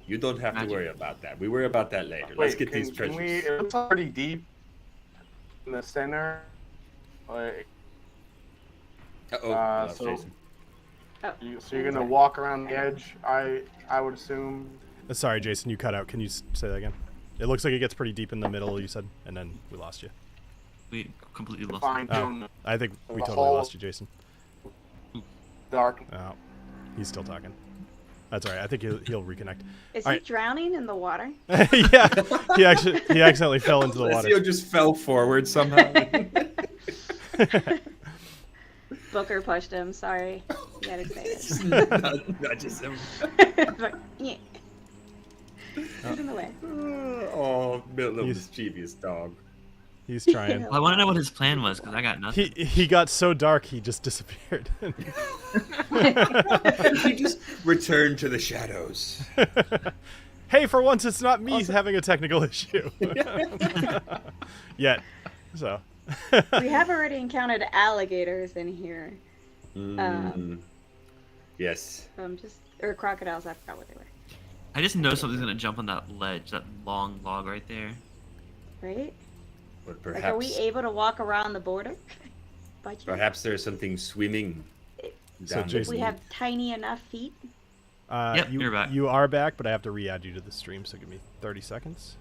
You don't have to Magic. worry about that. We worry about that later. Let's get these Can we? treasures. It looks pretty deep in the center. Like, Uh-oh. so- Jason. Oh, so you're gonna walk around the edge. I would assume. Sorry, Jason, you cut out. Can you say that again? It looks like it gets pretty deep in the middle, you said, and then we lost you. We completely lost. Fine it. Oh, tune I think we The totally whole- lost you, Jason. dark. Oh, he's still talking. That's all right. I think he'll reconnect. Is All he right. drowning in the water? Yeah, he accidentally fell into the water. Alessio just fell forward somehow. Booker pushed him. Sorry. You got excited. Nudges him. Like, yeah. He's in the way. Oh, little He's- mischievous dog. He's trying. Well, I want to know what his plan was because I got nothing. He got so dark he just disappeared. He just returned to the shadows. Hey, for once it's not me having a technical issue. Yet. So. We have already encountered alligators in here. Yes. Or crocodiles. I forgot what they were. I just know something's gonna jump on that ledge, that long log right there. Right? But Like, are we perhaps, able to walk around the border? By chance? perhaps there's something swimming So, down Jason- We have tiny enough feet. Yep, you're back. You are back, but I have to re-add you to the stream, so give me 30 seconds.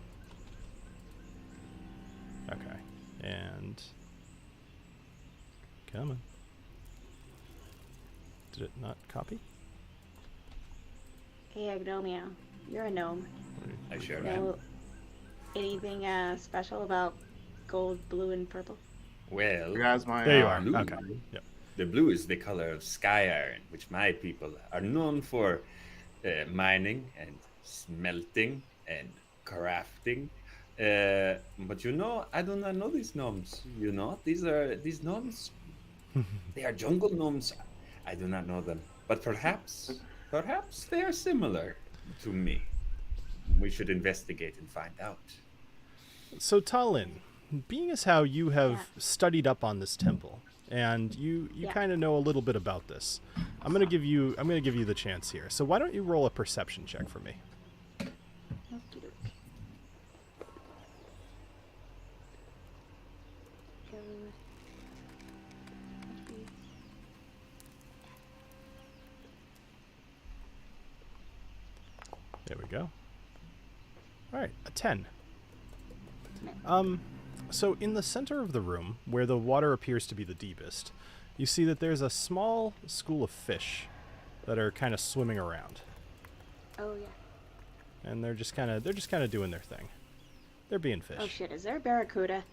Okay. And... Come on. Did it not copy? Hey, Agnomeio. You're a gnome. I sure am. Know anything special about gold, blue, and purple? Well, You guys, my. There you are. blue. Okay. Yep. The blue is the color of sky iron, which my people are known for mining and smelting and crafting. But you know, I do not know these gnomes. You know, these gnomes. They are jungle gnomes. I do not know them, but perhaps they are similar to me. We should investigate and find out. So, Talin, being as how you have Yeah. studied up on this temple, and you Yeah. kind of know a little bit about this, I'm gonna give you the chance here. So why don't you roll a perception check for me? Okey-doke. There we go. All right, a 10. So in the center of the room, where the water appears to be the deepest, you see that there's a small school of fish that are kind of swimming around, Oh yeah. and they're just kind of doing their thing. They're being fish. Oh shit! Is there a barracuda?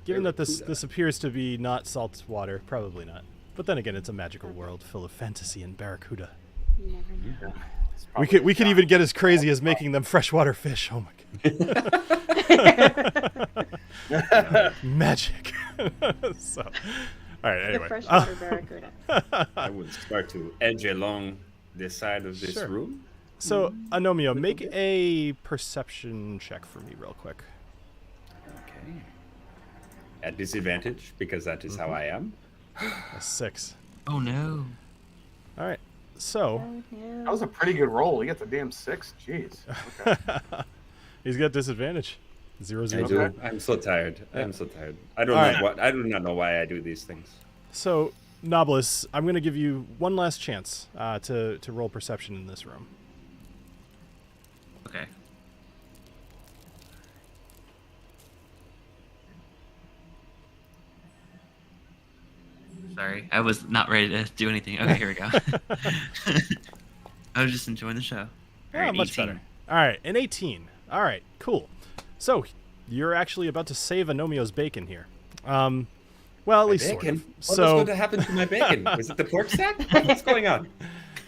Given that this appears to be not salt water, probably not. But then again, it's a magical world full of fantasy and barracuda. You never know. We could even get as crazy as making them freshwater fish. Oh my god. Magic. So, all right, The anyway. freshwater barracuda. I would start to edge along this side of this Sure. room. So, Agnomeio, make a perception check for me real quick. At disadvantage, because that is how I am. A 6. Oh no. All right. So Oh, no. That was a pretty good roll. He gets a damn 6. Jeez. Okay. he's got disadvantage. 0, 0, I 0. do. I'm so tired. I'm so tired. I don't All know right. what. I do not know why I do these things. So, Knobolas, I'm going to give you one last chance to roll perception in this room. Okay. Sorry, I was not ready to do anything. Okay, here we go. I was just enjoying the show. Oh, Alright, much 18. better. All right, an 18. All right, cool. So, you're actually about to save Agnomeio's bacon here. Well, at least sort Bacon. of. What So, was going to happen to my bacon? Was it the pork stack? What's going on?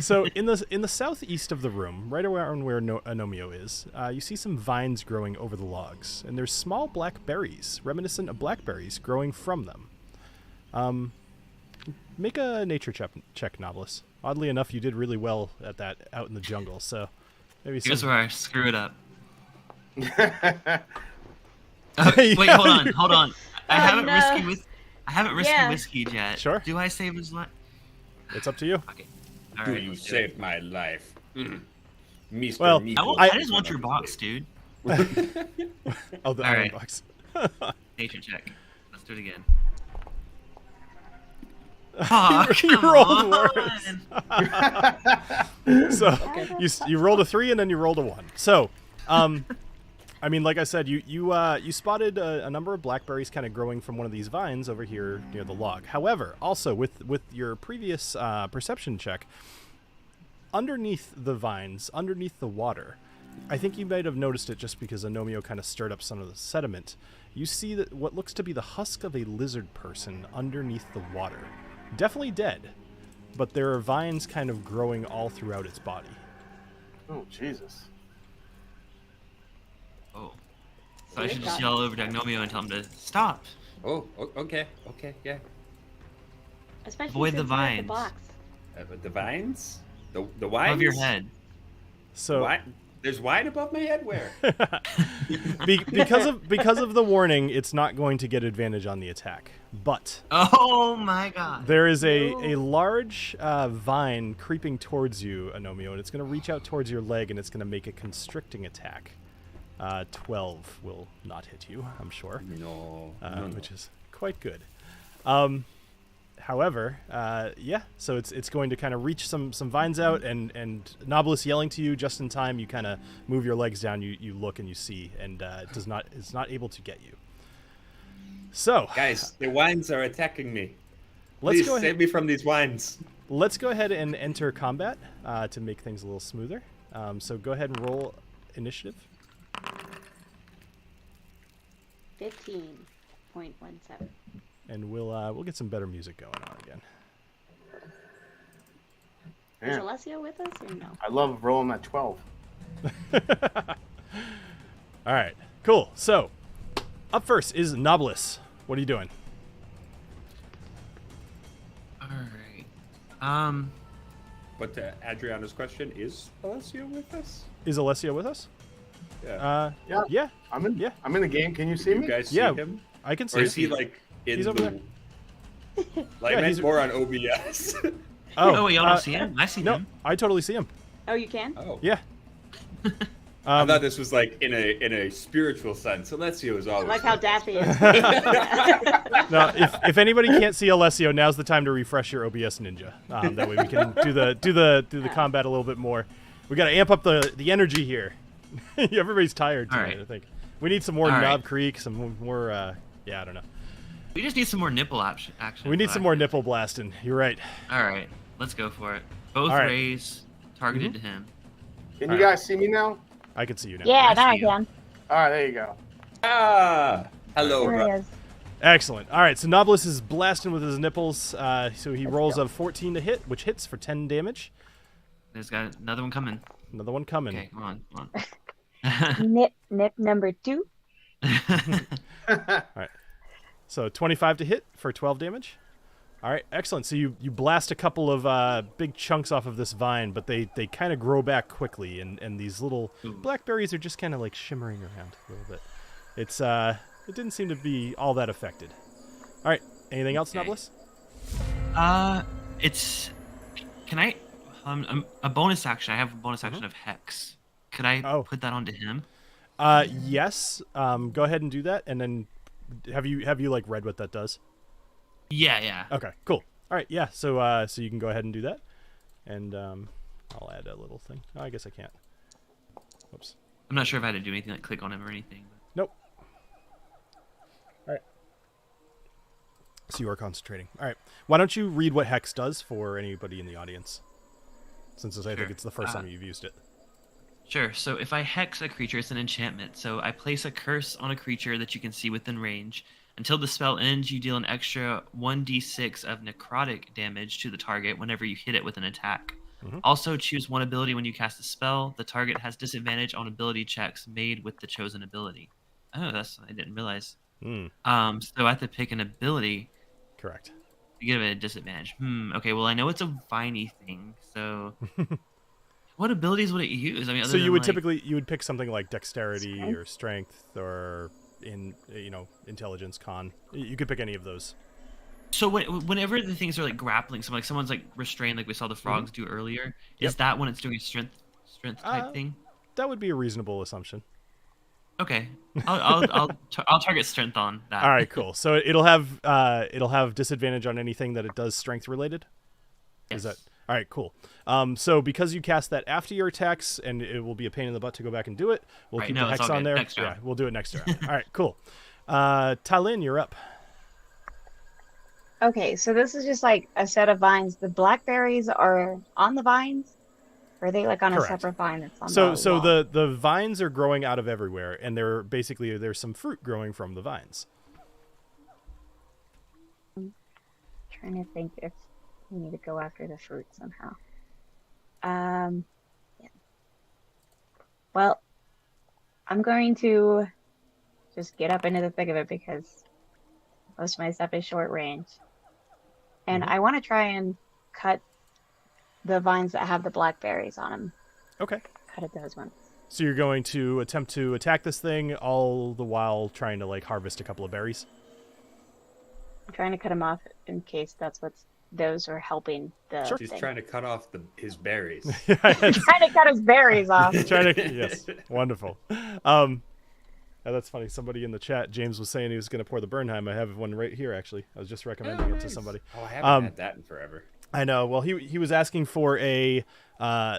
so in the southeast of the room, right around where Agnomeio is, you see some vines growing over the logs, and there's small black berries, reminiscent of blackberries, growing from them. Make a nature check, Knobolas. Oddly enough, you did really well at that out in the jungle, so maybe Here's some... where I screw it up. Yeah, Wait, hold on. I haven't no. risky Yeah. whiskey yet. Sure. Do I save his life? It's up to you. Okay. All Do right, you let's do it. saved my life, Mr. Well, Meeple. I just want your box, dude. Oh, the All iron right. box. Nature check. Let's do it again. You Come rolled on. worse. So you rolled a 3 and then you rolled a 1. So, I mean, like I said, you spotted a number of blackberries kind of growing from one of these vines over here near the log. However, also with your previous perception check, underneath the vines, underneath the water, I think you might have noticed it just because Agnomeio kind of stirred up some of the sediment. You see that what looks to be the husk of a lizard person underneath the water. Definitely dead, but there are vines kind of growing all throughout its body. Oh, Jesus. Oh. So I should just yell over to Agnomeio and tell him to stop. Oh, okay, yeah. Especially Avoid the since I have vines. box. The vines, the wines Above your head. So There's wine above my head. Where? because of the warning, it's not going to get advantage on the attack. But Oh my god. there is a large vine creeping towards you, Agnomeio, and it's going to reach out towards your leg, and it's going to make a constricting attack. 12 will not hit you, I'm sure, No. which is quite good. However, yeah, so it's going to kind of reach some vines out, and Knobolas yelling to you just in time. You kind of move your legs down. You look and you see, and it's not able to get you. So, Guys, the wines are attacking me. let's Please go ahead. save me from these wines. Let's go ahead and enter combat to make things a little smoother. So go ahead and roll initiative. 15.17. And we'll get some better music going on again. Is Man, Alessio with us or no? I love rolling that 12. All right, cool. So up first is Knobolas. What are you doing? Alright. But to Adriana's question, is Alessio with us? Is Alessio with us? Yeah. Yeah, I'm in. Yeah. I'm in the game. Can you see you me? guys see Yeah. him? I can see. Or is he him. like in He's over the... Like, Yeah, I meant he's- more on OBS. Oh, y'all don't see him? I see No, him. I totally see him. Oh, you can? Oh. Yeah. I thought this was like in a spiritual sense. Alessio is I always like how with us. Daffy is. Now, if anybody can't see Alessio, now's the time to refresh your OBS Ninja. That way we can do the combat a little bit more. We got to amp up the energy here. Everybody's tired tonight. Alright. I think we need some more Alright. Knob Creek, some more. Yeah, I don't know. We just need some more nipple action. We need some more nipple blasting. You're right. Alright, let's go for it. Both All right. rays targeted to him. Can you guys see me now? I can see you now. Yeah, now I see you. can. All right, there you go. Ah! Hello, There bro. he is. Excellent. All right, so Knobolas is blasting with his nipples. So he rolls a 14 to hit, which hits for 10 damage. There's got another one coming. Another one coming. Okay, come on. Nip number 2. So 25 to hit for 12 damage. All right, excellent. So you blast a couple of big chunks off of this vine, but they kind of grow back quickly, and these little Ooh. blackberries are just kind of like shimmering around a little bit. It's it didn't seem to be all that affected. All right. Anything else, Okay. Knobolas? It's. Can I? A bonus action. I have a bonus action of Hex. Could I put that onto him? Yes. Go ahead and do that, and then have you like read what that does? Yeah. Okay. Cool. All right. Yeah. So you can go ahead and do that, and I'll add a little thing. Oh, I guess I can't. Whoops. I'm not sure if I had to do anything like click on him or anything. Nope. All right. So you are concentrating. All right. Why don't you read what Hex does for anybody in the audience? Since I think it's the first time you've used it. Sure. So if I hex a creature, it's an enchantment. So I place a curse on a creature that you can see within range. Until the spell ends, you deal an extra 1d6 of necrotic damage to the target whenever you hit it with an attack. Also, choose one ability when you cast a spell. The target has disadvantage on ability checks made with the chosen ability. Oh, I didn't realize. So I have to pick an ability. Correct. To get a disadvantage. Okay, well I know it's a viney thing, so what abilities would it use? I mean, so you would you would pick something like dexterity or strength or intelligence, con. You could pick any of those. So whenever the things are like grappling, so like someone's like restrained, like we saw the frogs do earlier, is that when it's doing a strength type thing? That would be a reasonable assumption. Okay, I'll target strength on that. All right, cool. So it'll have disadvantage on anything that it does strength related. Yes. Is that all right? Cool. So because you cast that after your attacks, and it will be a pain in the butt to go back and do it, we'll keep the hex on there. Yeah, we'll do it next round. All right, cool. Talin, you're up. Okay, so this is just like a set of vines. The blackberries are on the vines? Or are they like on a separate vine that's on the So wall? the vines are growing out of everywhere, and there's some fruit growing from the vines. I'm trying to think if we need to go after the fruit somehow. Yeah. Well, I'm going to just get up into the thick of it because most of my stuff is short range. And I want to try and cut the vines that have the blackberries on them. Okay. Cut at those ones. So you're going to attempt to attack this thing, all the while trying to like harvest a couple of berries? I'm trying to cut them off in case those are helping the She's thing. trying to cut off his berries. I'm trying to cut his berries off. Yes, wonderful. That's funny. Somebody in the chat, James, was saying he was going to pour the Bernheim. I have one right here, actually. I was just recommending it to somebody. Oh, I haven't had that in forever. I know. Well, he was asking for a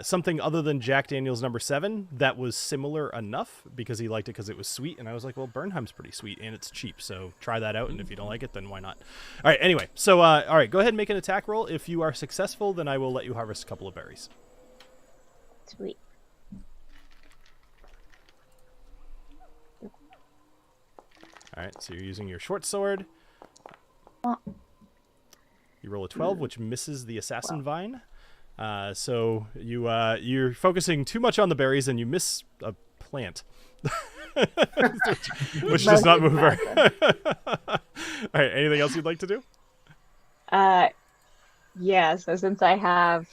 something other than Jack Daniel's No. 7 that was similar enough because he liked it because it was sweet. And I was like, well, Bernheim's pretty sweet and it's cheap, so try that out. And if you don't like it, then why not? All right. Anyway, so all right, go ahead and make an attack roll. If you are successful, then I will let you harvest a couple of berries. Sweet. All right. So you're using your short sword. You roll a 12, which misses the assassin vine. So you're focusing too much on the berries, and you miss a plant, which does not move very. All right. Anything else you'd like to do? Yeah. So since I have,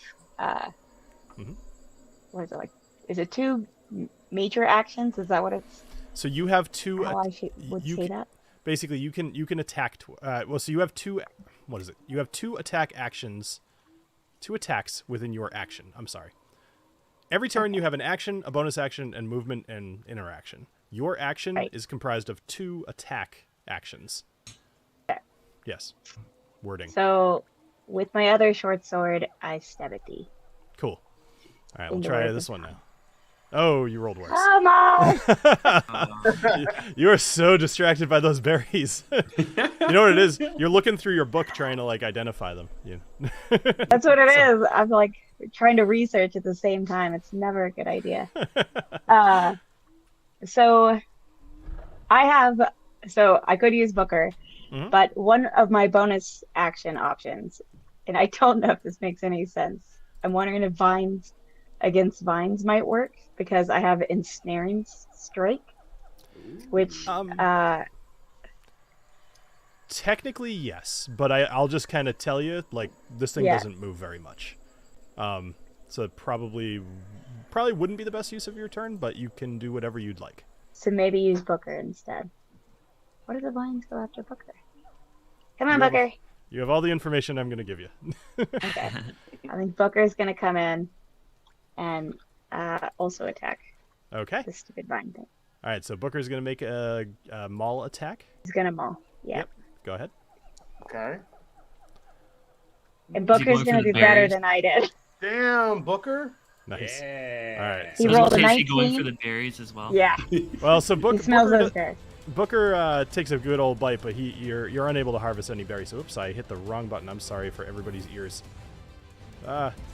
what is it like? Is it 2 major actions? Is that what it's? So you have 2. How I would say that. Basically, you can attack. So you have 2. What is it? You have 2 attack actions. 2 attacks within your action. I'm sorry. Every turn you have an action, a bonus action, and movement and interaction. Your action is comprised of 2 attack actions. Okay. Yes. Wording. So with my other short sword, I stab at thee. Cool. All right, we'll try this one now. Oh, you rolled worse. Come on! You are so distracted by those berries. You know what it is? You're looking through your book trying to like identify them. That's what it is. I'm like trying to research at the same time. It's never a good idea. So I could use Booker, but one of my bonus action options, and I don't know if this makes any sense. I'm wondering if vines against vines might work because I have ensnaring strike, which technically yes, but I'll just kind of tell you like this thing doesn't move very much, so it probably wouldn't be the best use of your turn, but you can do whatever you'd like. So maybe use Booker instead. What do the vines go after Booker? Come on, You have Booker. You have all the information I'm going to give you. Okay. I think Booker's gonna come in and also attack Okay. the stupid vine thing. All right. So Booker's going to make a maul attack. He's gonna maul. Yeah. Yep. Go ahead. Okay. And Is he Booker's going for gonna the do better berries? than I did. Damn, Booker. Nice. Yeah. All right. He So rolled a is he going 19. for the berries as well? Yeah. Well, so He smells those Booker, berries. Booker takes a good old bite, but you're unable to harvest any berries. So, oops, I hit the wrong button. I'm sorry for everybody's ears.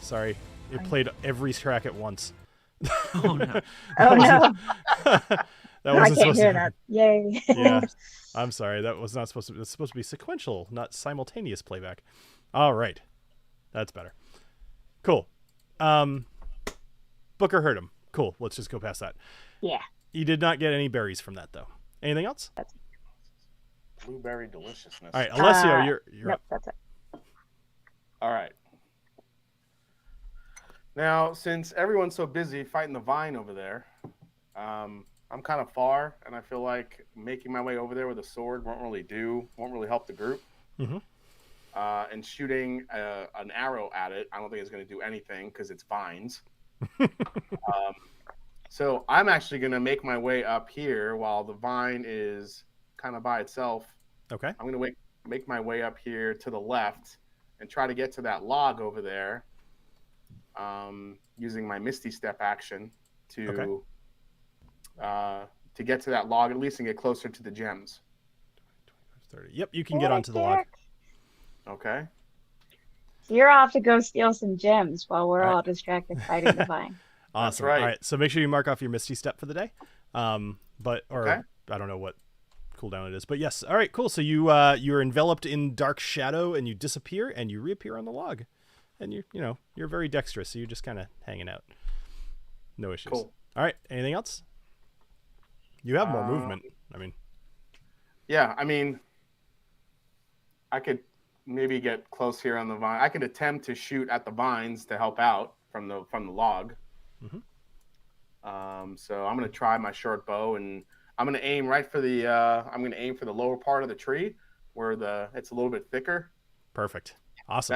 Sorry. It played every track at once. Oh no. Oh no. That I wasn't can't supposed hear to. that. Yay. Yeah. I'm sorry. That was not supposed to. It's supposed to be sequential, not simultaneous playback. All right. That's better. Cool. Booker heard him. Cool. Let's just go past that. Yeah. You did not get any berries from that, though. Anything else? Blueberry deliciousness. All right, Alessio, you're Nope, up. that's it. All right. Now, since everyone's so busy fighting the vine over there, I'm kind of far, and I feel like making my way over there with a sword won't really help the group. Mhm. And shooting an arrow at it, I don't think it's going to do anything because it's vines. So I'm actually going to make my way up here while the vine is kind of by itself. Okay. I'm going to make my way up here to the left and try to get to that log over there, using my Misty Step action to get to that log at least and get closer to the gems. 30. Yep, you can get onto the log. Derek. Okay. You're off to go steal some gems while we're All right. all distracted fighting the vine. Awesome. right. All right, so make sure you mark off your Misty Step for the day. Okay. I don't know what cooldown it is, but yes. All right, cool. So you're enveloped in dark shadow and you disappear and you reappear on the log, and you're very dexterous, so you're just kind of hanging out. No issues. Cool. All right. Anything else? You have more movement. I mean, Yeah, I mean, I could maybe get close here on the vine. I could attempt to shoot at the vines to help out from the log. Mhm. So I'm gonna try my short bow, and I'm gonna aim right for the lower part of the tree where it's a little bit thicker. perfect. Awesome.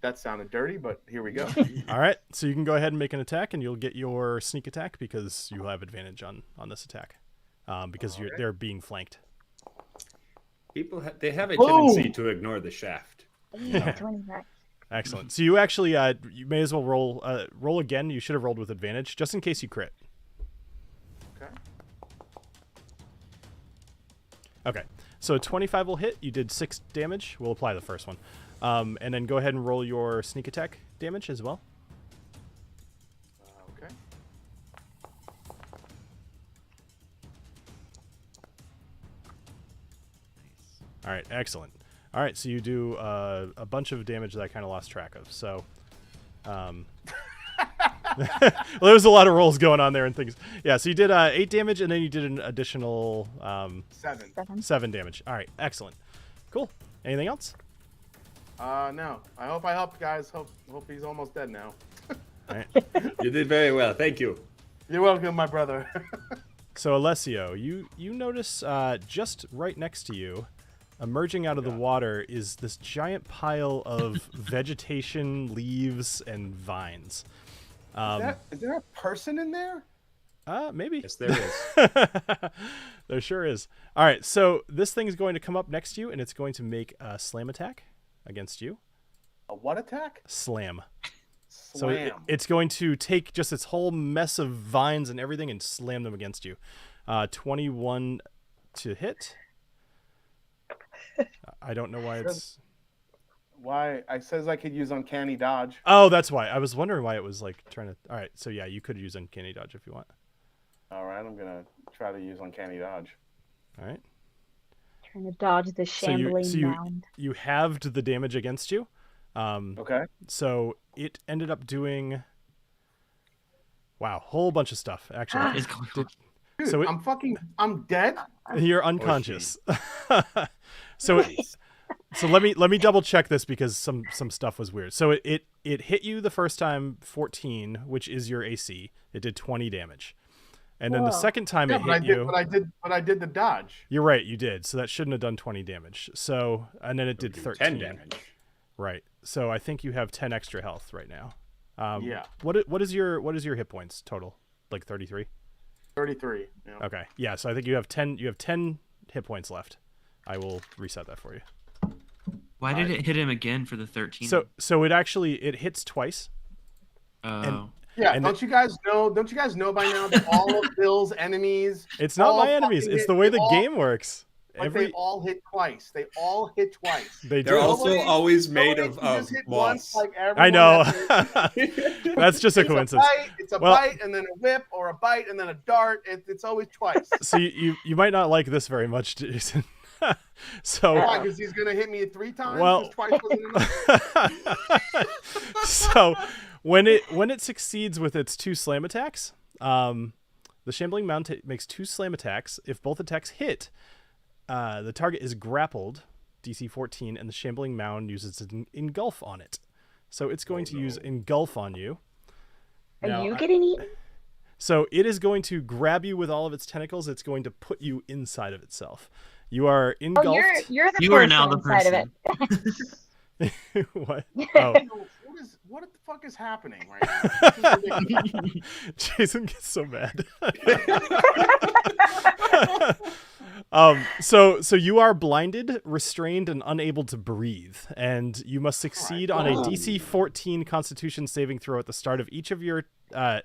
That sounded dirty, but here we go. All right, so you can go ahead and make an attack, and you'll get your sneak attack because you have advantage on this attack, because they're being flanked. People they have a Boom! tendency to ignore the shaft. 25. Excellent. So you actually you may as well roll again. You should have rolled with advantage just in case you crit. Okay. Okay. So 25 will hit. You did 6 damage. We'll apply the first one, and then go ahead and roll your sneak attack damage as well. Okay. All right. Excellent. All right. So you do a bunch of damage that I kind of lost track of. So. Well, there was a lot of rolls going on there and things. Yeah, so you did 8 damage, and then you did an additional 7. 7 damage. All right, excellent. Cool. Anything else? No. I hope I helped, guys. Hope he's almost dead now. All right. You did very well. Thank you. You're welcome, my brother. So, Alessio, you notice just right next to you, emerging out of the water, is this giant pile of vegetation, leaves, and vines. Is there a person in there? Maybe. Yes, there is. There sure is. All right, so this thing is going to come up next to you, and it's going to make a slam attack against you. A what attack? Slam. So Slam. it's going to take just its whole mess of vines and everything and slam them against you. 21 to hit. I don't know why it's... Why? I says I could use uncanny dodge. Oh, that's why. I was wondering why it was like trying to... All right, so yeah, you could use uncanny dodge if you want. All right, I'm gonna try to use uncanny dodge. All right. Trying to dodge the shambling mound. You halved the damage against you. Okay. So it ended up doing... Wow, whole bunch of stuff, actually. What is going on? Dude, So I'm dead. You're unconscious. So let me double check this because some stuff was weird. So it hit you the first time 14, which is your AC. It did 20 damage. And then the Whoa. second time Yeah, it but I hit did, you. but I did the dodge. You're right, you did. So that shouldn't have done 20 damage. So, and then it did 13 10 damage. Right. So I think you have 10 extra health right now. Yeah. What is your hit points total? Like 33? 33. Yeah. Okay. Yeah, so I think you have 10 hit points left. I will reset that for you. Why did it hit him again for the 13? So it hits twice. Oh. Yeah, And don't you guys know by now that all of Bill's enemies It's not all my enemies. fucking It's hit- the way they the all- game works. But they all hit twice. They all hit twice. They They're do. also Nobody- always made Nobody of can just hit once moss. like everyone I know. has That's just a It's coincidence. It's a Well- bite and then a whip, or a bite and then a dart. It's always twice. So you might not like this very much, Jason. So Why? Because he's gonna hit me 3 times. Well- 'Cause twice wasn't enough. so when it succeeds with its 2 slam attacks, the Shambling Mound makes 2 slam attacks. If both attacks hit, the target is grappled, DC 14, and the Shambling Mound uses an engulf on it. So it's going to use engulf on you. Are Now, you getting eaten? So it is going to grab you with all of its tentacles. It's going to put you inside of itself. You are Oh, engulfed. you're the You person are now the inside of it. What? Oh. What the fuck is happening right now? This is ridiculous. Jason gets so mad. So you are blinded, restrained, and unable to breathe, and you must succeed on a DC 14 Constitution saving throw at the start of each of your. I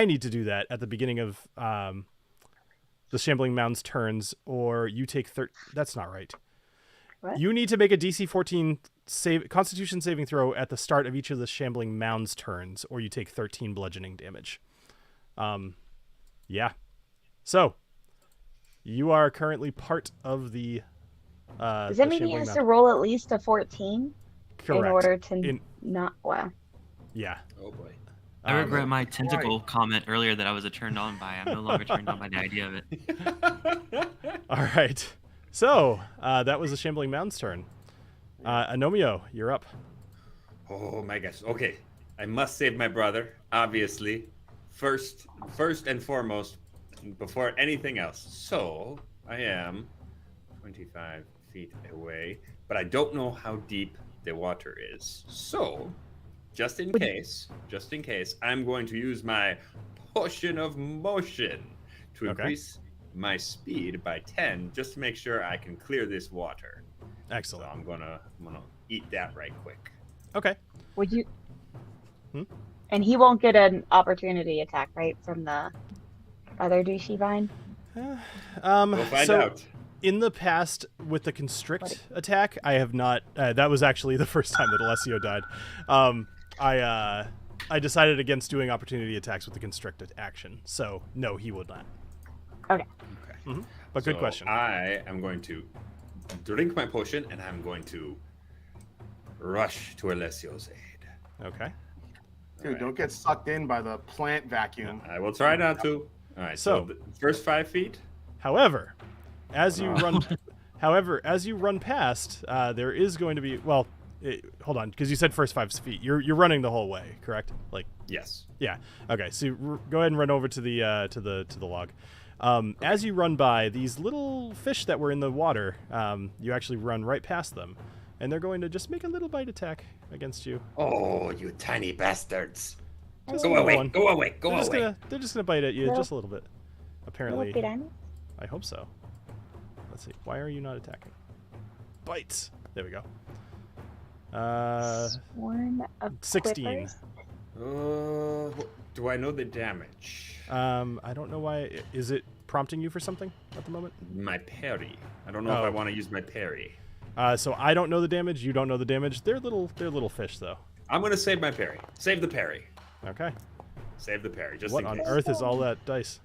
need to do that at the beginning of the Shambling Mound's turns, or you take That's not right. What? You need to make a DC 14 Constitution saving throw at the start of each of the Shambling Mound's turns, or you take 13 bludgeoning damage. Yeah. So, you are currently part of the. Does the that mean he Shambling has Mound. to roll at least a 14 Correct. in order to In- not? Wow. Yeah. Oh boy. I regret my tentacle comment earlier that I was turned on by. I'm no longer turned on by the idea of it. All right. So, that was the Shambling Mound's turn. Agnomeio, you're up. Oh my gosh. Okay. I must save my brother, obviously. First and foremost, before anything else. So, I am 25 feet away, but I don't know how deep the water is. So, just in case, I'm going to use my potion of motion to Okay. increase my speed by 10 just to make sure I can clear this water. So Excellent. I'm gonna eat that right quick. Okay. Would you? Hmm? And he won't get an opportunity attack, right, from the other douchey vine? We'll find out. In the past, with the constrict attack, I have not. That was actually the first time that Alessio died. I decided against doing opportunity attacks with the constricted action. So no, he would not. Okay. Okay. Mm-hmm. But good So question. I am going to drink my potion and I'm going to rush to Alessio's aid. Okay. Dude, Alright. don't get sucked in by the plant vacuum. I will try not to. All right. So, So- the first 5 feet. However, as you run past, there is going to be hold on, because you said first 5 feet. You're running the whole way, correct? Like, Yes. yeah. Okay. So go ahead and run over to the log. As you run by these little fish that were in the water, you actually run right past them, and they're going to just make a little bite attack against you. Oh, you tiny bastards! Just Go a little away! one. Go away! Go They're away! just gonna bite at you Little- just a little bit. Apparently, Little piranha? I hope so. Let's see. Why are you not attacking? Bites. There we go. Swarm of 16. clippers? Do I know the damage? I don't know why. Is it prompting you for something at the moment? My parry. I don't know if Oh. I want to use my parry. So I don't know the damage. You don't know the damage. They're little fish though. I'm gonna save my parry. Save the parry. Okay. Save the parry. Just What in on case. earth is all that dice?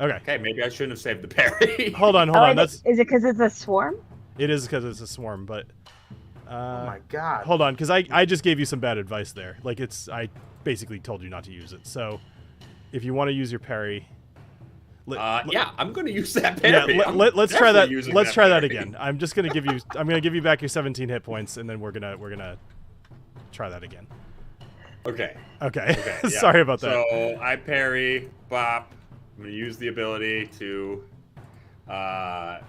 Okay. Okay, maybe I shouldn't have saved the parry. Hold on. Oh, That's is it because it's a swarm? it is because it's a swarm, but Oh my god. hold on, because I just gave you some bad advice there. Like I basically told you not to use it. So if you want to use your parry, Yeah, I'm gonna use that yeah, parry. I'm let's try that. definitely using Let's try that parry. again. I'm gonna give you back your 17 hit points, and then we're gonna try that again. Okay. Okay. Okay. Yeah. Sorry about that. So I parry, bop, going to use the ability to. I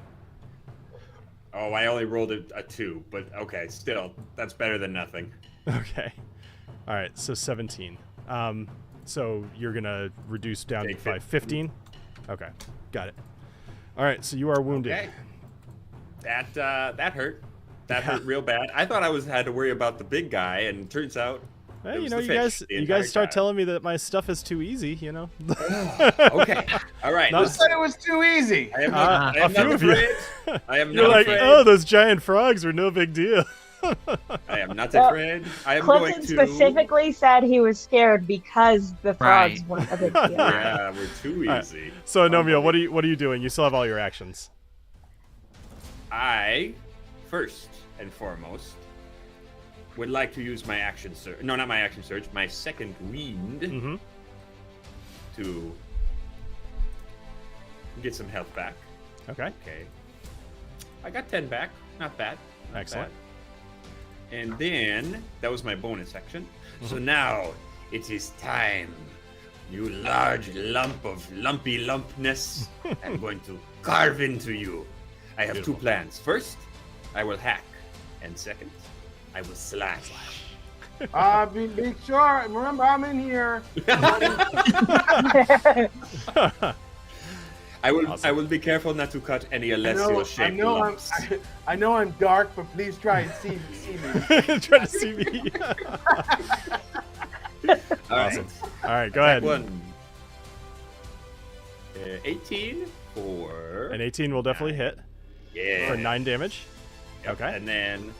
only rolled a 2, but okay, still, that's better than nothing. Okay. All right, so 17. So you're going to reduce down Take by 15? Okay, got it. All right, so you are wounded. Okay. That hurt. That hurt real bad. I thought I had to worry about the big guy, and turns out. Hey, it you was know, the fish the you entire guys start time. telling me that my stuff is too easy, you know? Okay. All right. Not- Who said it was too easy? I am not, I am a few not of you. afraid. I am You're not like, afraid. oh, those giant frogs were no big deal. I am not Well, afraid. I am Clifton going to. specifically said he was scared because the frogs Right. weren't a big deal. Yeah, we're too All right. easy. So, Nomio, what are you doing? You still have all your actions. I, first and foremost, would like to use my action surge. No, not my action surge. My second wind Mm-hmm. to get some health back. Okay. Okay. I got 10 back. Not bad. Not Excellent. bad. And then that was my bonus action. So now it is time. You large lump of lumpy lumpness. I'm going to carve into you. I have Beautiful. two plans. First, I will hack. And second, I will slash. Be sure. Remember, I'm in here. I will Awesome. I will be careful not to cut any Alessio shaped lumps. I know I'm dark, but please try and see me. Try to see me. All right. Awesome. All right, go ahead. One. 18 for. An 18 will definitely hit Yeah. for 9 damage. Yep, Okay. And then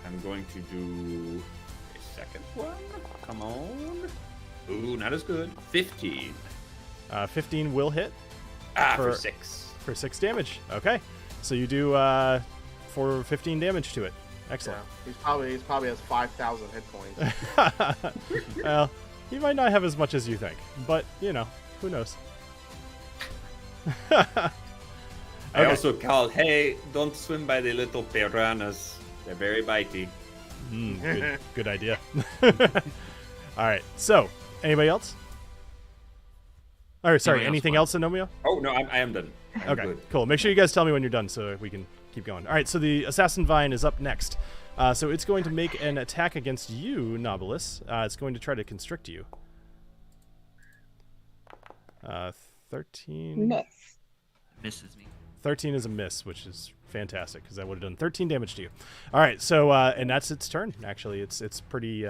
I'm going to do a second one. Come on. Ooh, not as good. 15. 15 will hit For For- 6. for 6 damage. Okay. So you do for 15 damage to it. Excellent. Yeah, he's probably has 5,000 hit points. Well, he might not have as much as you think, but you know, who knows? I Okay. also called, hey, don't swim by the little piranhas. They're very bitey. Good idea. All right. So, anybody else? Or sorry, Anybody else anything want? else, Anomio? Oh, no, I am done. I'm Okay, good. cool. Make sure you guys tell me when you're done so we can keep going. All right, so the Assassin Vine is up next. So it's going to make an attack against you, Knobolas. It's going to try to constrict you. 13. Miss. Misses me. 13 is a miss, which is fantastic because I would have done 13 damage to you. All right, so and that's its turn. Actually, it's pretty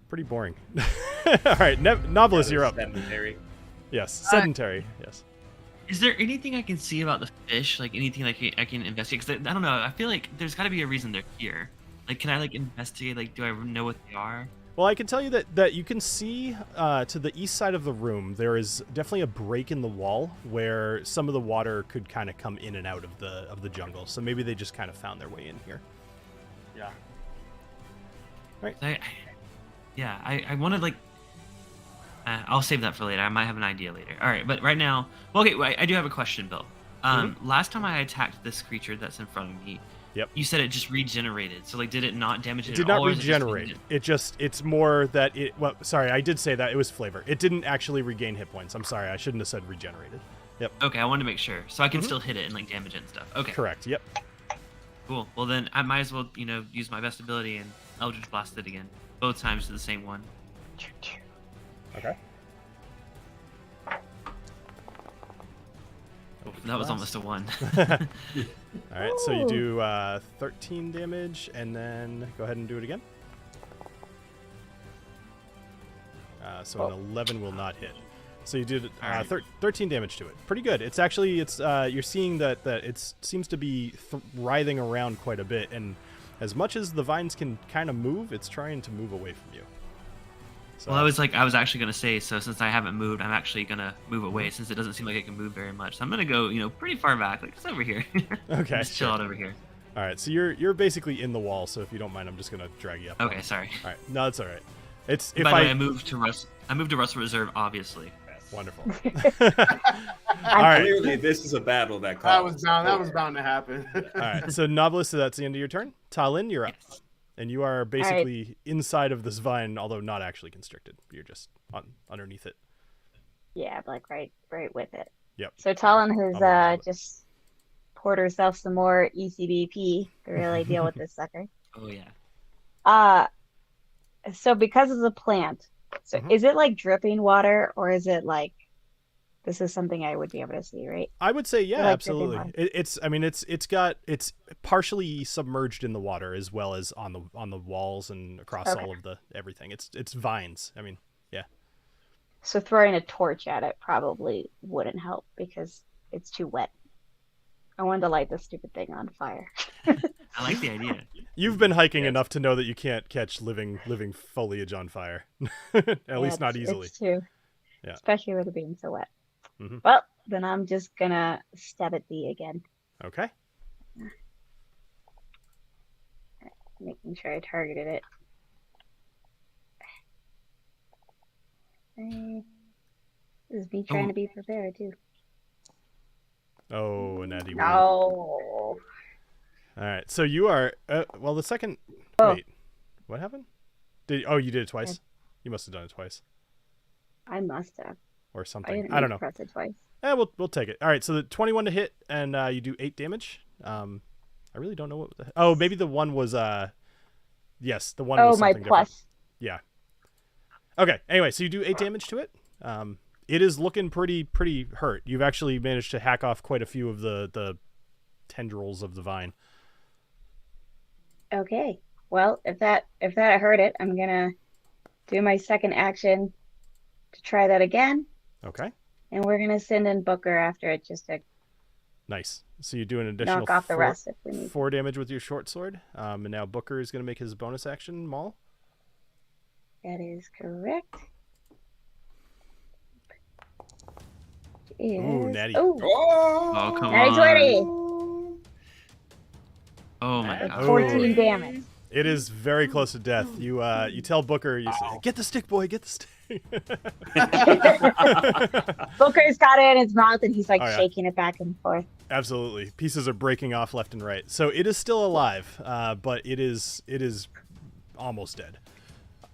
pretty boring. All right, Knobolas, you're up. Sedentary. Yes, sedentary. Yes. Is there anything I can see about the fish? Like anything I can investigate? Because I don't know. I feel like there's got to be a reason they're here. Like, can I like investigate? Like, do I know what they are? Well, I can tell you that you can see to the east side of the room, there is definitely a break in the wall where some of the water could kind of come in and out of the jungle. So maybe they just kind of found their way in here. Yeah. I wanted like. I'll save that for later. I might have an idea later. All right, but right now, well, okay. I do have a question, Bill. Last time I attacked this creature that's in front of me, Yep. you said it just regenerated. So like, did it not damage it? It did at not all, or is it just regenerate. It's more that it. Well, sorry, I did say that it was flavor. It didn't actually regain hit points. I'm sorry, I shouldn't have said regenerated. Yep. Okay, I wanted to make sure, so I can still hit it and like damage it and stuff. Okay. Correct. Yep. Cool. Well then, I might as well use my best ability and Eldritch Blast it again, both times to the same one. Okay. Oh, that was almost a 1. All right, so you do 13 damage, and then go ahead and do it again. So an 11 will not hit. So you did Alright. 13 damage to it. Pretty good. It's actually you're seeing that it seems to be writhing around quite a bit, and as much as the vines can kind of move, it's trying to move away from you. So, Well, I was actually gonna say, so since I haven't moved, I'm actually gonna move away since it doesn't seem like it can move very much. So I'm gonna go, pretty far back, like just over here. Okay, Just chill sure. out over here. All right, so you're basically in the wall. So if you don't mind, I'm just gonna drag you up. Okay, sorry. All right, no, it's all right. It's if By the way, I I moved to Russell Reserve, obviously. wonderful. All right. Clearly, this is a battle that That calls. was bound to happen. All right, so Knobolas, so that's the end of your turn. Talin, you're up. Yes. And you are basically inside of this vine, although not actually constricted. You're just underneath it. Yeah, like right with it. Yep. So Talon has I'll move a little bit. just poured herself some more ECBP to really deal with this sucker. Oh yeah. So because it's a plant, so Mhm. is it like dripping water, or is it like this is something I would be able to see, right? I would say, yeah, like absolutely. dripping It's partially submerged in the water as well as on the walls and across Okay. all of the everything. It's vines. I mean, yeah. So throwing a torch at it probably wouldn't help because it's too wet. I wanted to light this stupid thing on fire. I like the idea. You've been hiking Yes. enough to know that you can't catch living foliage on fire. At least not easily. It's too, Yeah. especially with it being so wet. Mhm. Well, then I'm just gonna stab at D again, Okay. making sure I targeted it. This is me trying to be prepared too. Oh, an Eddie. No. All right. So you are well. The second. Oh. Wait. What happened? You did it twice? You must have done it twice I must have. or I something. didn't I don't know. press it twice. We'll take it. All right. So the 21 to hit, and you do 8 damage. I really don't know what. Oh, maybe the one was yes, the one Oh, was my something plus. different. Yeah. Okay. Anyway, so you do 8 damage to it. It is looking pretty hurt. You've actually managed to hack off quite a few of the tendrils of the vine. Okay. Well, if that hurt it, I'm gonna do my second action to try that again, Okay. and we're gonna send in Booker after it just to Nice. So you do an additional knock off the rest if we need. 4 damage with your short sword. And now Booker is going to make his bonus action maul. That is correct. Is... Ooh, natty. Oh, Oh, come natty on. 20. Oh my god. 14 damage. It is very close to death. You tell Booker, you say, "Get the stick, boy, get the stick." Booker's got it in his mouth, and he's like Oh, yeah. shaking it back and forth. Absolutely. Pieces are breaking off left and right. So it is still alive, but it is almost dead.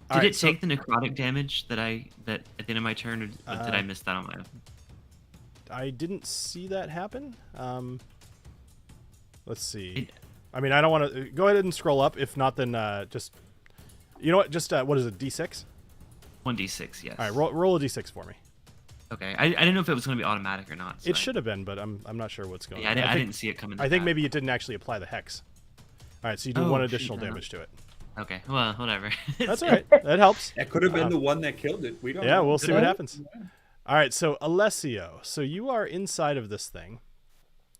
All Did right, it take the necrotic damage that at the end of my turn, or did I miss that on my? I didn't see that happen. Let's see. It- I mean, I don't want to go ahead and scroll up. If not, then just you know what? Just what is it? D6. 1d6, yes. All right, roll a D6 for me. Okay, I didn't know if it was going to be automatic or not. So It should have been, but I'm not sure what's going Yeah, on. I didn't see it coming. I think maybe it didn't actually apply the hex. All right, so you do Oh, one shoot, additional no. damage to it. Okay, well, whatever. That's all right. That helps. That could have been the one that killed it. We don't Yeah, know. we'll see what Right? happens. All right, so Alessio, so you are inside of this thing,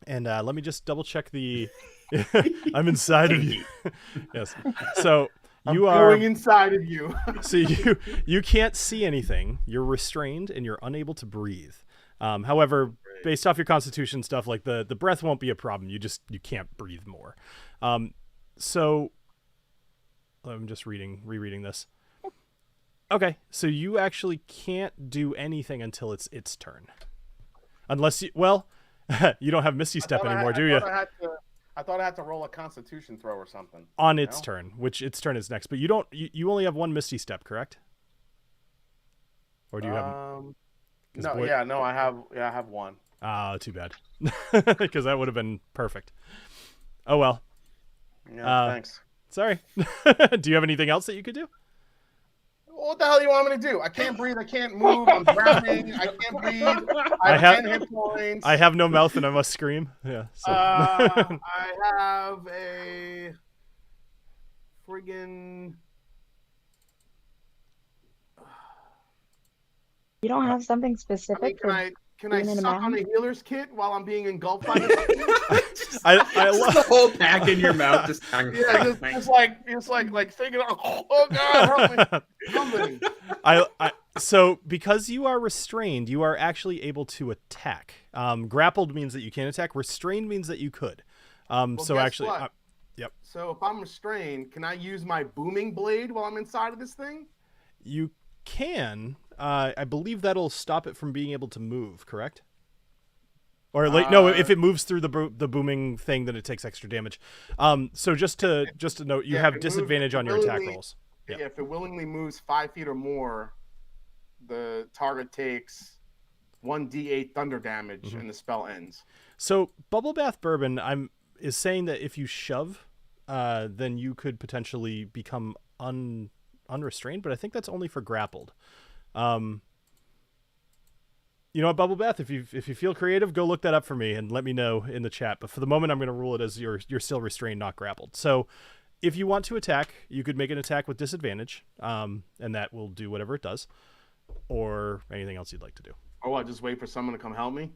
and let me just double check the. I'm inside of you. Yes. So you I'm are. going inside of you. So you can't see anything. You're restrained and you're unable to breathe. However, based off your constitution stuff, like the breath won't be a problem. You can't breathe more. So I'm just rereading this. Okay, so you actually can't do anything until it's its turn, unless you you don't have Misty Step anymore, do you? I thought I had to roll a Constitution throw or something. On its No? turn, which its turn is next, but you don't. You only have one Misty Step, correct? Or do you have? No, boy- I have one. Ah, too bad, because that would have been perfect. Oh well. Yeah, thanks. Sorry. Do you have anything else that you could do? What the hell do you want me to do? I can't breathe. I can't move. I'm drowning. I can't breathe. I have 10 hit points. I have no mouth and I must scream. Yeah. So. I have a friggin'. You don't have something specific for Can I being in a suck on a mountain? healer's kit while I'm being engulfed by the I Just the whole pack in your mouth. Just Yeah, just like thinking, oh God, help me. So because you are restrained, you are actually able to attack. Grappled means that you can't attack. Restrained means that you could. So guess actually, what? yep. So if I'm restrained, can I use my booming blade while I'm inside of this thing? You can. I believe that'll stop it from being able to move. Correct? Or like no, if it moves through the booming thing, then it takes extra damage. So just to note, you have disadvantage on your attack rolls. Yeah, if it willingly moves 5 feet or more, the target takes 1d8 thunder damage, and the spell ends. So Bubble Bath Bourbon is saying that if you shove, then you could potentially become unrestrained, but I think that's only for grappled. You know what, Bubble Bath, if you feel creative, go look that up for me and let me know in the chat. But for the moment, I'm going to rule it as you're still restrained, not grappled. So if you want to attack, you could make an attack with disadvantage, and that will do whatever it does, or anything else you'd like to do. Oh, I just wait for someone to come help me?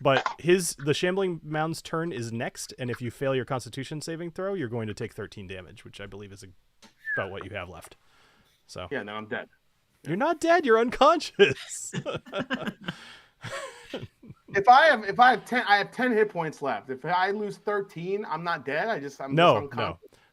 But the Shambling Mound's turn is next, and if you fail your Constitution saving throw, you're going to take 13 damage, which I believe is about what you have left. So Yeah, no, I'm dead. you're not dead. You're unconscious. If I have 10, I have 10 hit points left. If I lose 13, I'm not dead. I'm just No.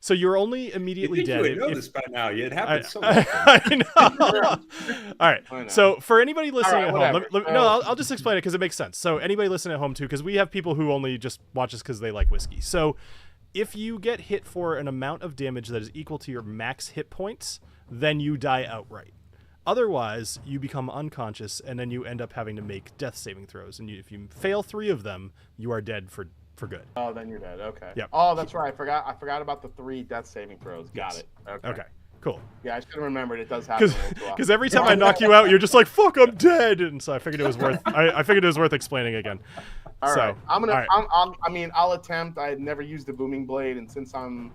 So you're only immediately You dead. would know this by now. It happens so often. I know. All right. I know. So for anybody listening All right, at home, whatever. I'll just explain it because it makes sense. So anybody listening at home too, because we have people who only just watch us because they like whiskey. So if you get hit for an amount of damage that is equal to your max hit points, then you die outright. Otherwise, you become unconscious, and then you end up having to make death saving throws. And if you fail 3 of them, you are dead for good. Oh, then you're dead. Okay. Yep. Oh, that's right. I forgot about the 3 death saving throws. Got Yes. it. Okay. Cool. Yeah, I should have remembered. It does happen. Because every time I knock you out, you're just like, "Fuck, I'm dead," and so I figured it was worth. I figured it was worth explaining again. All So, right. I'm gonna. all right. I'll attempt. I had never used the booming blade, and since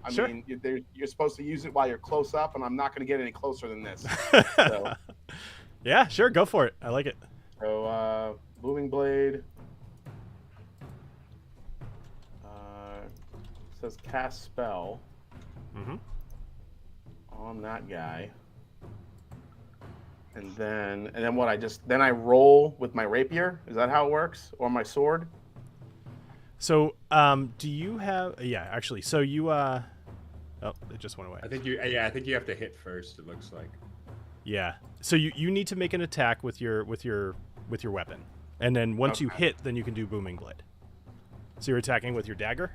Sure. you're supposed to use it while you're close up, and I'm not gonna get any closer than this. So, Yeah, sure, go for it. I like it. so booming blade. Says cast spell Mm-hmm. on that guy, and then what? Then I roll with my rapier. Is that how it works, or my sword? So, do you have? Yeah, actually. So you. Oh, it just went away. I think you have to hit first. It looks like. Yeah. So you need to make an attack with your weapon, and then once you hit, then you can do booming blade. So you're attacking with your dagger.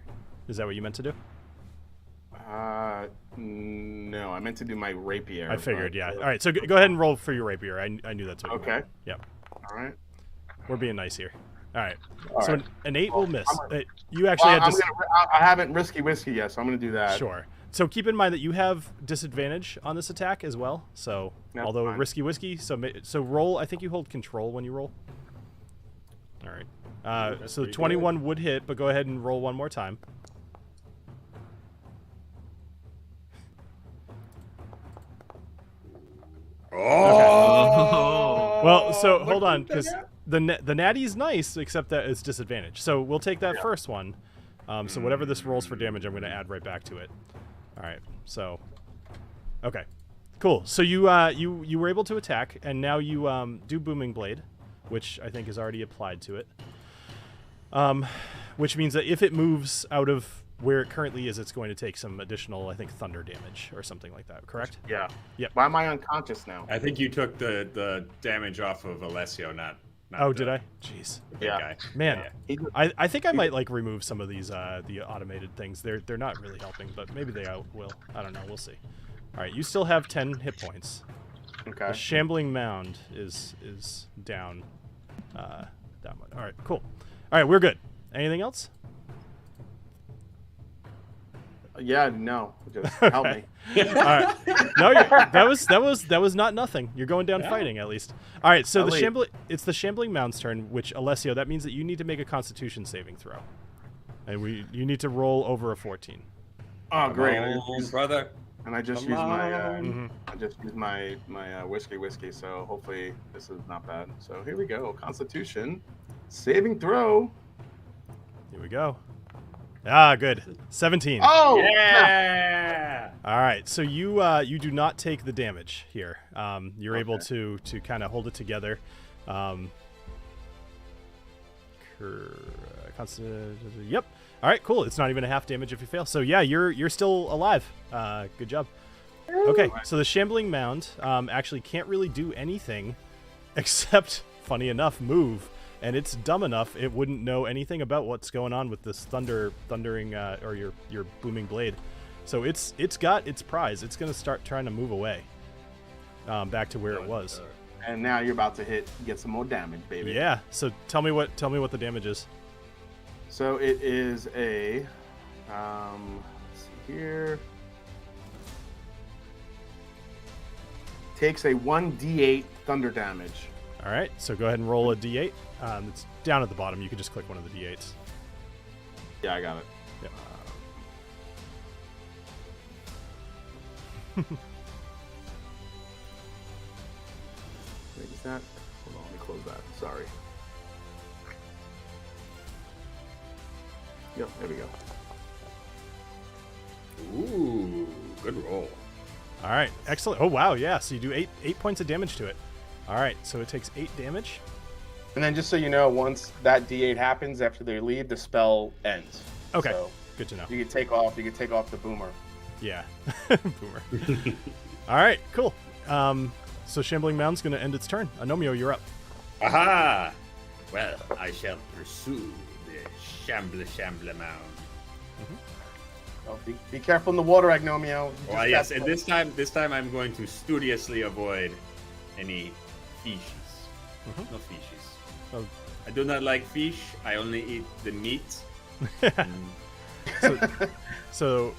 Is that what you meant to do? No, I meant to do my rapier. I figured. but- Yeah. All right. So go ahead and roll for your rapier. I knew that's what. You Okay. meant. Yep. All right. We're being nice here. All right. All So right. an 8 will miss. I'm You actually Well, had to. I haven't risky whiskey yet, so I'm gonna do that. Sure. So keep in mind that you have disadvantage on this attack as well. So That's although fine. risky whiskey, so roll. I think you hold control when you roll. All right. That's So pretty 21 would hit, but go ahead and roll one more time. Oh. Well, so hold on, because the natty's nice, except that it's disadvantage. So we'll take that first one. So whatever this rolls for damage, I'm going to add right back to it. All right. So, okay, cool. So you were able to attack, and now you do booming blade, which I think is already applied to it. Which means that if it moves out of where it currently is, it's going to take some additional, I think, thunder damage or something like that. Correct? Yeah. Yep. Why am I unconscious now? I think you took the damage off of Alessio, not Oh, the did I? Jeez. big Yeah. guy. Man, Yeah. He just- I think I might like remove some of these the automated things. They're not really helping, but maybe they will. I don't know. We'll see. All right, you still have 10 hit points. Okay. The Shambling Mound is down. That much. All right, cool. All right, we're good. Anything else? Yeah. No. Just help me. All right. No, that was not nothing. You're going down fighting at least. All right. So it's the Shambling Mound's turn. Which Alessio, that means that you need to make a Constitution saving throw, and you need to roll over a 14. Oh, great. Brother. And I just Come used my Mhm. my whiskey. So hopefully this is not bad. So here we go. Constitution saving throw. Here we go. Ah, good. 17. Oh Yeah. All right. So you do not take the damage here. You're able to kind of hold it together. Yep. All right. Cool. It's not even a half damage if you fail. So yeah, you're still alive. Good job. Okay. So the Shambling Mound actually can't really do anything except, funny enough, move. And it's dumb enough it wouldn't know anything about what's going on with this thundering or your booming blade. So it's got its prize. It's gonna start trying to move away, back to where it was. And now you're about to get some more damage, baby. Yeah. So tell me what the damage is. So it is a, let's see here. Takes a 1d8 thunder damage. All right. So go ahead and roll a d8. It's down at the bottom. You can just click one of the d8s. Yeah, I got it. Yep. Wait, is that? Hold on, let me close that. Sorry. Yep, there we go. Ooh, good roll. All right. Excellent. Oh wow. Yeah. So you do eight points of damage to it. All right. So it takes 8 damage. And then just so you know, once that d8 happens after they leave, the spell ends. Okay. So Good to know. you can take off the boomer. Yeah. Boomer. All right. Cool. So Shambling Mound's going to end its turn. Agnomeio, you're up. Aha! Well, I shall pursue the Shamble Mound. Oh, be careful in the water, Agnomeio. Well, yes, and this time I'm going to studiously avoid any fishes. No fishes. Oh. I do not like fish. I only eat the meat. So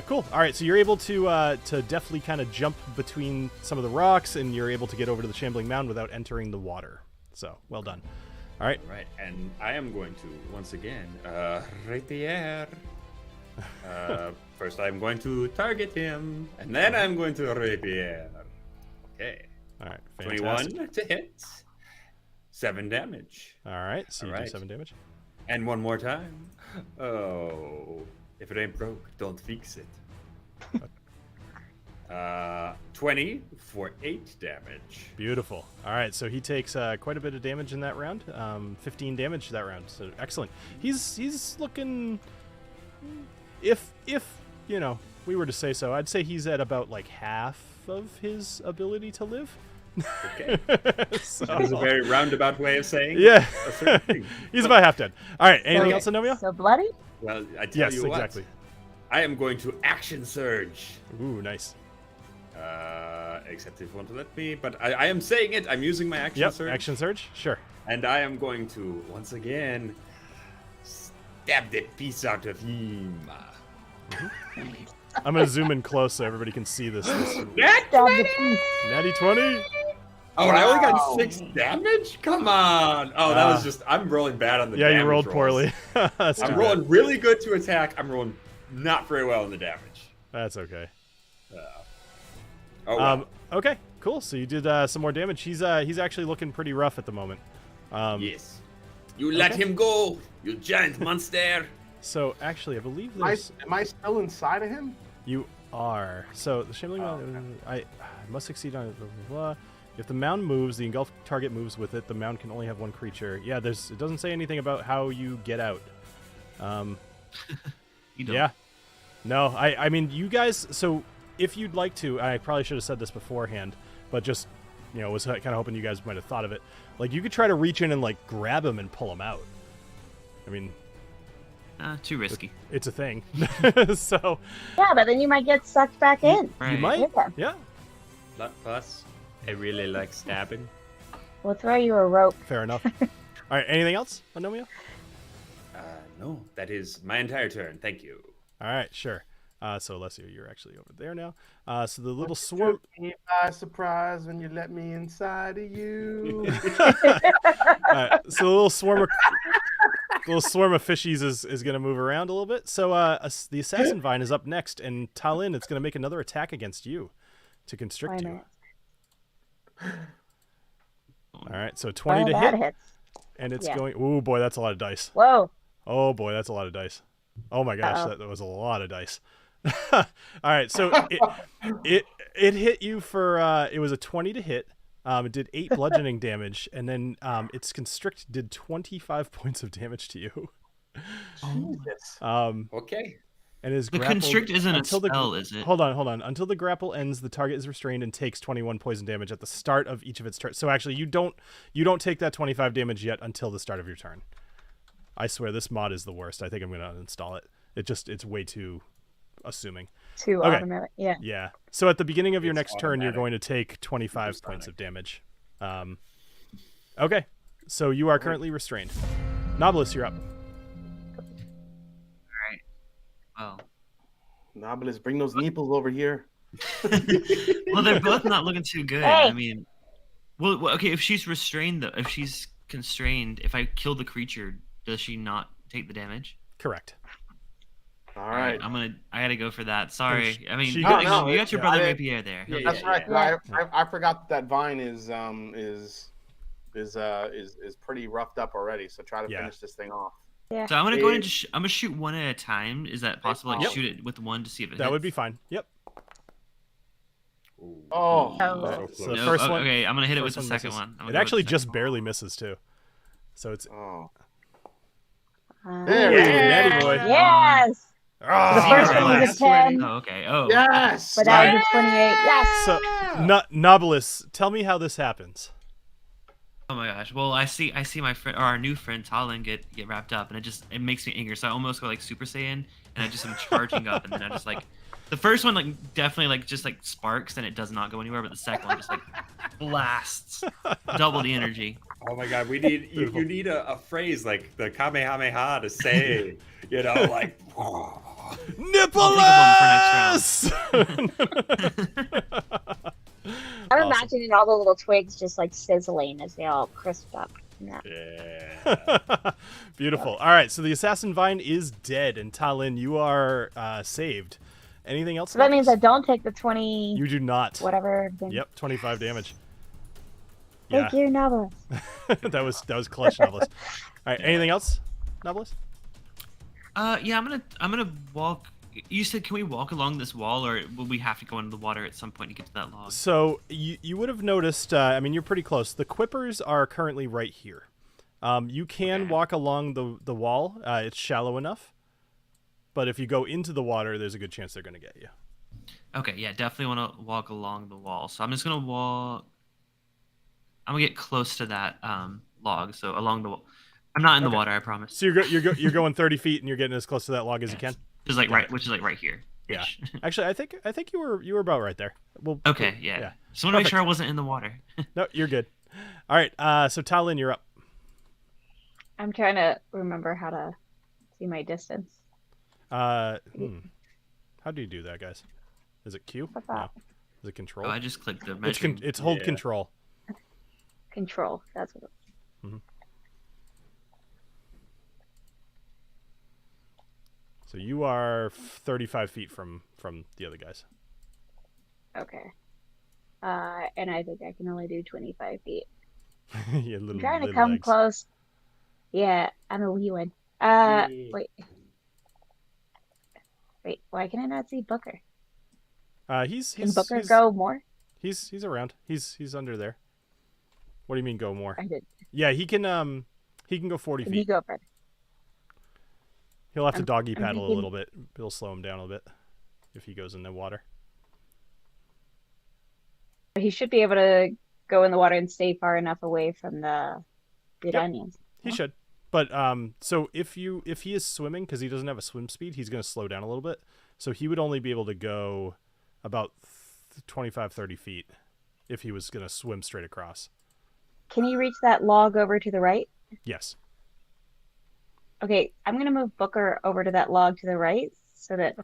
cool. All right. So you're able to deftly kind of jump between some of the rocks, and you're able to get over to the Shambling Mound without entering the water. So well done. All right. All right, and I am going to once again rapier. First, I'm going to target him, and then I'm going to rapier. Okay. All right. Fantastic. 21 to hit. 7 damage. All right. So you All do right. 7 damage. And one more time. Oh, if it ain't broke, don't fix it. 20 for 8 damage. Beautiful. All right. So he takes quite a bit of damage in that round. 15 damage that round. So excellent. He's looking. If you know we were to say so, I'd say he's at about like half of his ability to live. Okay. So, That is a very roundabout way of saying yeah. a certain thing. He's about half dead. All right. Anything Okay. else, Agnomeio? So bloody? Well, I tell Yes, you what. exactly. I am going to action surge. Ooh, nice. Except if you want to let me, but I am saying it. I'm using my action Yep. surge. Action surge. Sure. And I am going to, once again, stab the piece out of him. I'm gonna zoom in close so everybody can see this. That Stab the piece. Natty 20. Oh, and I only got Wow. 6 damage? Come on. Oh, that was just, I'm rolling bad on the Yeah, damage you rolled rolls. poorly. That's I'm too rolling bad. really good to attack. I'm rolling not very well on the damage. That's okay. Oh, well. Okay. Cool. So you did some more damage. He's actually looking pretty rough at the moment. Yes. You let okay. him go, you giant monster. So actually, I believe Am I, there's am I still inside of him? you are. So the Shambling Mound, I must succeed on blah, blah, blah. If the mound moves, the engulfed target moves with it. The mound can only have one creature. Yeah, it doesn't say anything about how you get out. You don't. Yeah. No, I mean, you guys, so if you'd like to, I probably should have said this beforehand, but just, was kind of hoping you guys might have thought of it. Like, you could try to reach in and, like, grab him and pull him out. I mean, Too risky. it's a thing. So, Yeah, but then you might get sucked back in. Right. you might. Yeah. Yeah, Plus, I really like stabbing. We'll throw you a rope. fair enough. All right, anything else, Agnomeio? No, that is my entire turn. Thank you. All right, sure. So, Alessio, you're actually over there now. So the little swarm... Took me by surprise when you let me inside of you. So the little swarm of fishies is going to move around a little bit. So the assassin vine is up next, and Talin, it's going to make another attack against you to constrict Why you. not? All right, so 20 to that hit, hits. and it's Yeah. going. Ooh, boy, that's a lot of dice. Whoa. Oh boy, that's a lot of dice. Oh my gosh, Uh-oh. that was a lot of dice. All right, so it hit you for it was a 20 to hit. It did 8 bludgeoning damage, and then its constrict did 25 points of damage to you. Jesus. Okay. And is The grappled constrict isn't a until the- spell, is it? Hold on. Until the grapple ends, the target is restrained and takes 21 poison damage at the start of each of its turns. So actually, you don't take that 25 damage yet until the start of your turn. I swear this mod is the worst. I think I'm going to uninstall it. It's way too assuming. Too Okay. automatic. Yeah. Yeah. So at the beginning of your It's next turn, you're automatic. going to take 25 Just points automatic. of damage. Okay, so you are currently restrained. Knobolas, you're up. Well, Knobolas, bring those nipples over here. well, they're both not looking too good. Hey. I mean, well, okay. If she's restrained, though, if she's constrained, if I kill the creature, does she not take the damage? Correct. All right. I gotta go for that. Sorry. I mean, She you got- got your yeah, brother I- Rapier there. Yeah, That's right. yeah. I forgot that vine is pretty roughed up already. So try to Yeah. finish this thing off. Yeah. So I'm gonna go ahead and just I'm gonna shoot one at a time. Is that possible? Like Yep. shoot it with one to see if it That hits? would be fine. Yep. Ooh. Oh. Oh. So the No, first one. okay, I'm gonna hit it with first the one second misses. one. I'm gonna It go with actually the just second barely misses too. So it's Oh. There we go. Natty boy. Yes. Ah! The first Oh, one was a that's 10, one. Oh, okay. Oh. Yes. but that was a 28. Yes. So, Knobolas, tell me how this happens. Oh my gosh. Well, I see my friend or our new friend Talon get wrapped up, and it makes me angry. So I almost go like Super Saiyan, and I just am charging up, and then I just like the first one like definitely like just like sparks, and it does not go anywhere, but the second one just like blasts, double the energy. Oh my God, we need you need a phrase like the Kamehameha to say, you know, like. Nicholas! I'm Awesome. imagining all the little twigs just like sizzling as they all crisp up. Yeah. Yeah. Beautiful. All right, so the assassin vine is dead, and Talin, you are saved. Anything else? So that means I Knobolas? don't take the 20 You do not. whatever. Yep, 25 damage. Thank you, Knobolas. that was clutch, Knobolas. All right, anything else, Knobolas? Yeah, I'm gonna walk. You said can we walk along this wall, or will we have to go into the water at some point to get to that log? So you would have noticed. I mean, you're pretty close. The Quippers are currently right here. You can walk along the wall. It's shallow enough. But if you go into the water, there's a good chance they're going to get you. Okay, yeah, definitely want to walk along the wall. So I'm just gonna walk. I'm gonna get close to that log. So along the wall. I'm not in the water, I promise. So you're going 30 feet, and you're getting as close to that log as you can. Which is like right here. Yeah. Actually, I think you were about right there. Well. Okay, yeah. Just want to make sure I wasn't in the water. No, you're good. All right. So Talin, you're up. I'm trying to remember how to see my distance. How do you do that, guys? Is it Q? What's No. that? Is it control? Oh, I just clicked the it's measuring. it's hold Yeah. control. Control. That's what. So you are 35 feet from the other guys. Okay. And I think I can only do 25 feet. You little, I'm trying to little come legs. close. Yeah, I'm a wee one. Yeah. Wait. Wait, why can I not see Booker? He's Can Booker he's, go more? He's around. He's under there. What do you mean go more? I did. Yeah, he can go 40 Can he feet. go further? He'll have to I'm- doggy I'm paddle a thinking- little bit. It'll slow him down a little bit if he goes in the water. He should be able to go in the water and stay far enough away from the good Yep. onions. He should. But so if he is swimming because he doesn't have a swim speed, he's going to slow down a little bit. So he would only be able to go about 25, 30 feet if he was going to swim straight across. Can he reach that log over to the right? Yes. Okay, I'm gonna move Booker over to that log to the right so that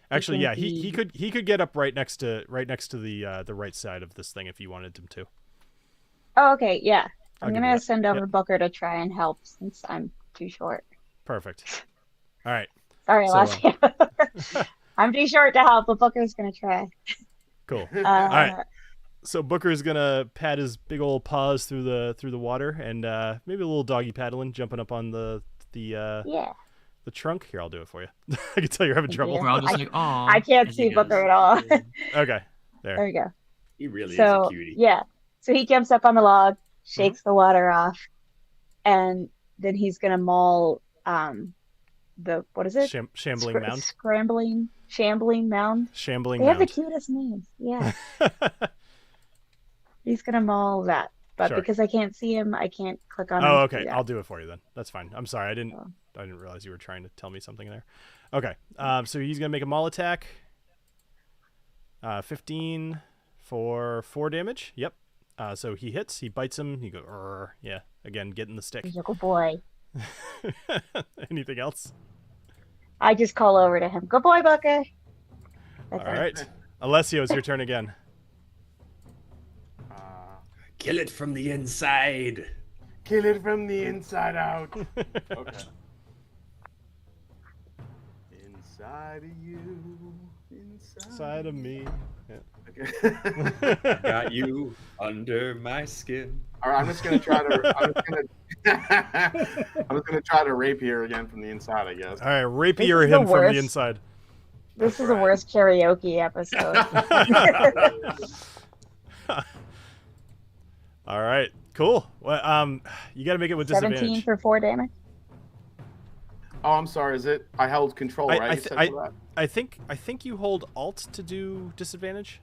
Actually, can yeah, be- he could get up right next to the right side of this thing if you wanted him to. Oh, okay, yeah. I'll I'm give you gonna that. send over Yep. Booker to try and help since I'm too short. Perfect. All right. Sorry, So, Alessio. I'm too short to help, but Booker's gonna try. Cool. All right. So Booker's gonna pat his big old paws through the water and maybe a little doggy paddling, jumping up on the Yeah. the trunk. Here, I'll do it for you. I can tell you're having Thank trouble. you. We're all just like, oh. I can't see Booker at all. Okay. There. There we go. He really is So a cutie. yeah. So he jumps up on the log, shakes the water off, and then he's gonna maul the what is it? Shambling mound. Shambling mound. Shambling They have the mound. cutest names. Yeah. He's gonna maul that. But Sure. because I can't see him, I can't click on him. Oh, to do okay. that. I'll do it for you then. That's fine. I'm sorry. I didn't realize you were trying to tell me something there. Okay. So he's gonna make a maul attack. 15 for 4 damage. Yep. So he hits, he bites him, he goes, "Arr." Yeah, again, getting the stick. He's like, good boy. Anything else? I just call over to him. Good boy, Bucker. All right. Alessio, it's your turn again. Kill it from the inside. Kill it from the inside out. Okay. Inside of you. Side of me. Yeah. Okay. Got you under my skin. All right, I'm just gonna try to. I'm just gonna try to rapier again from the inside, I guess. All right, rapier This is the him from the worst. inside. This is the worst karaoke episode. All right, cool. Well, you got to make it with 17 disadvantage. for 4 damage. Oh, I'm sorry. Is it? I held control, right? You said for that? I think you hold Alt to do disadvantage.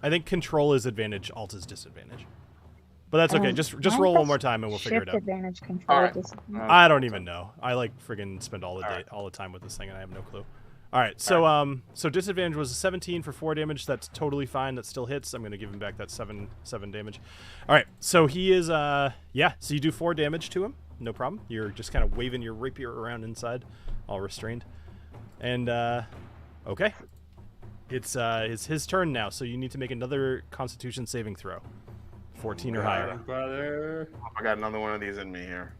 I think Control is advantage, Alt is disadvantage. But that's okay. Just roll one more time and we'll figure it Shift out. advantage, control, All right. disadvantage. I don't even know. I like friggin' spend all the time with this thing and I have no clue. All right, so so disadvantage was a 17 for 4 damage. That's totally fine. That still hits. I'm gonna give him back that 7 damage. All right, so he is yeah. So you do 4 damage to him. No problem. You're just kind of waving your rapier around inside, all restrained. And okay, it's his turn now. So you need to make another Constitution saving throw, 14 or higher. Brother. I got another one of these in me here.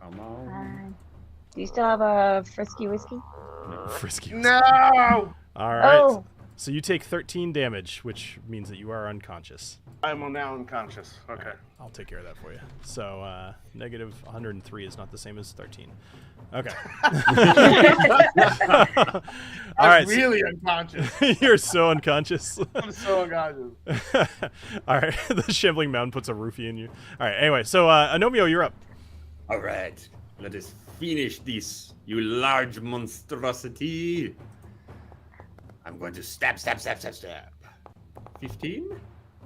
Come on. Do you still have a frisky whiskey? Frisky. No. All right. Oh. So you take 13 damage, which means that you are unconscious. I'm now unconscious. Okay. I'll take care of that for you. So negative 103 is not the same as 13. Okay. All right. I'm really unconscious. You're so unconscious. I'm so unconscious. All right. The shambling mound puts a roofie in you. All right. Anyway, so Agnomeio, you're up. All right. Let us finish this, you large monstrosity. I'm going to stab. 15?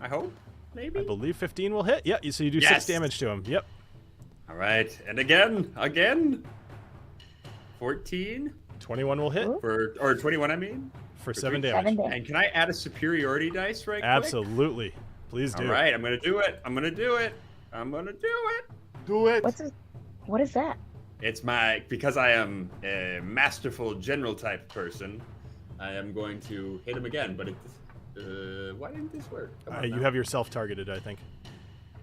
I hope? Maybe? I believe 15 will hit. Yeah, so you do 6 damage to him. Yep. All right. And again. 14? 21 will hit Or 21, I mean? for 7 7 damage. damage. And can I add a superiority dice right quick? Absolutely. Please do. All right. I'm going to do it. Do it. What is that? It's because I am a masterful general type person, I am going to hit him again, but why didn't this work? Come on You now. have yourself targeted, I think.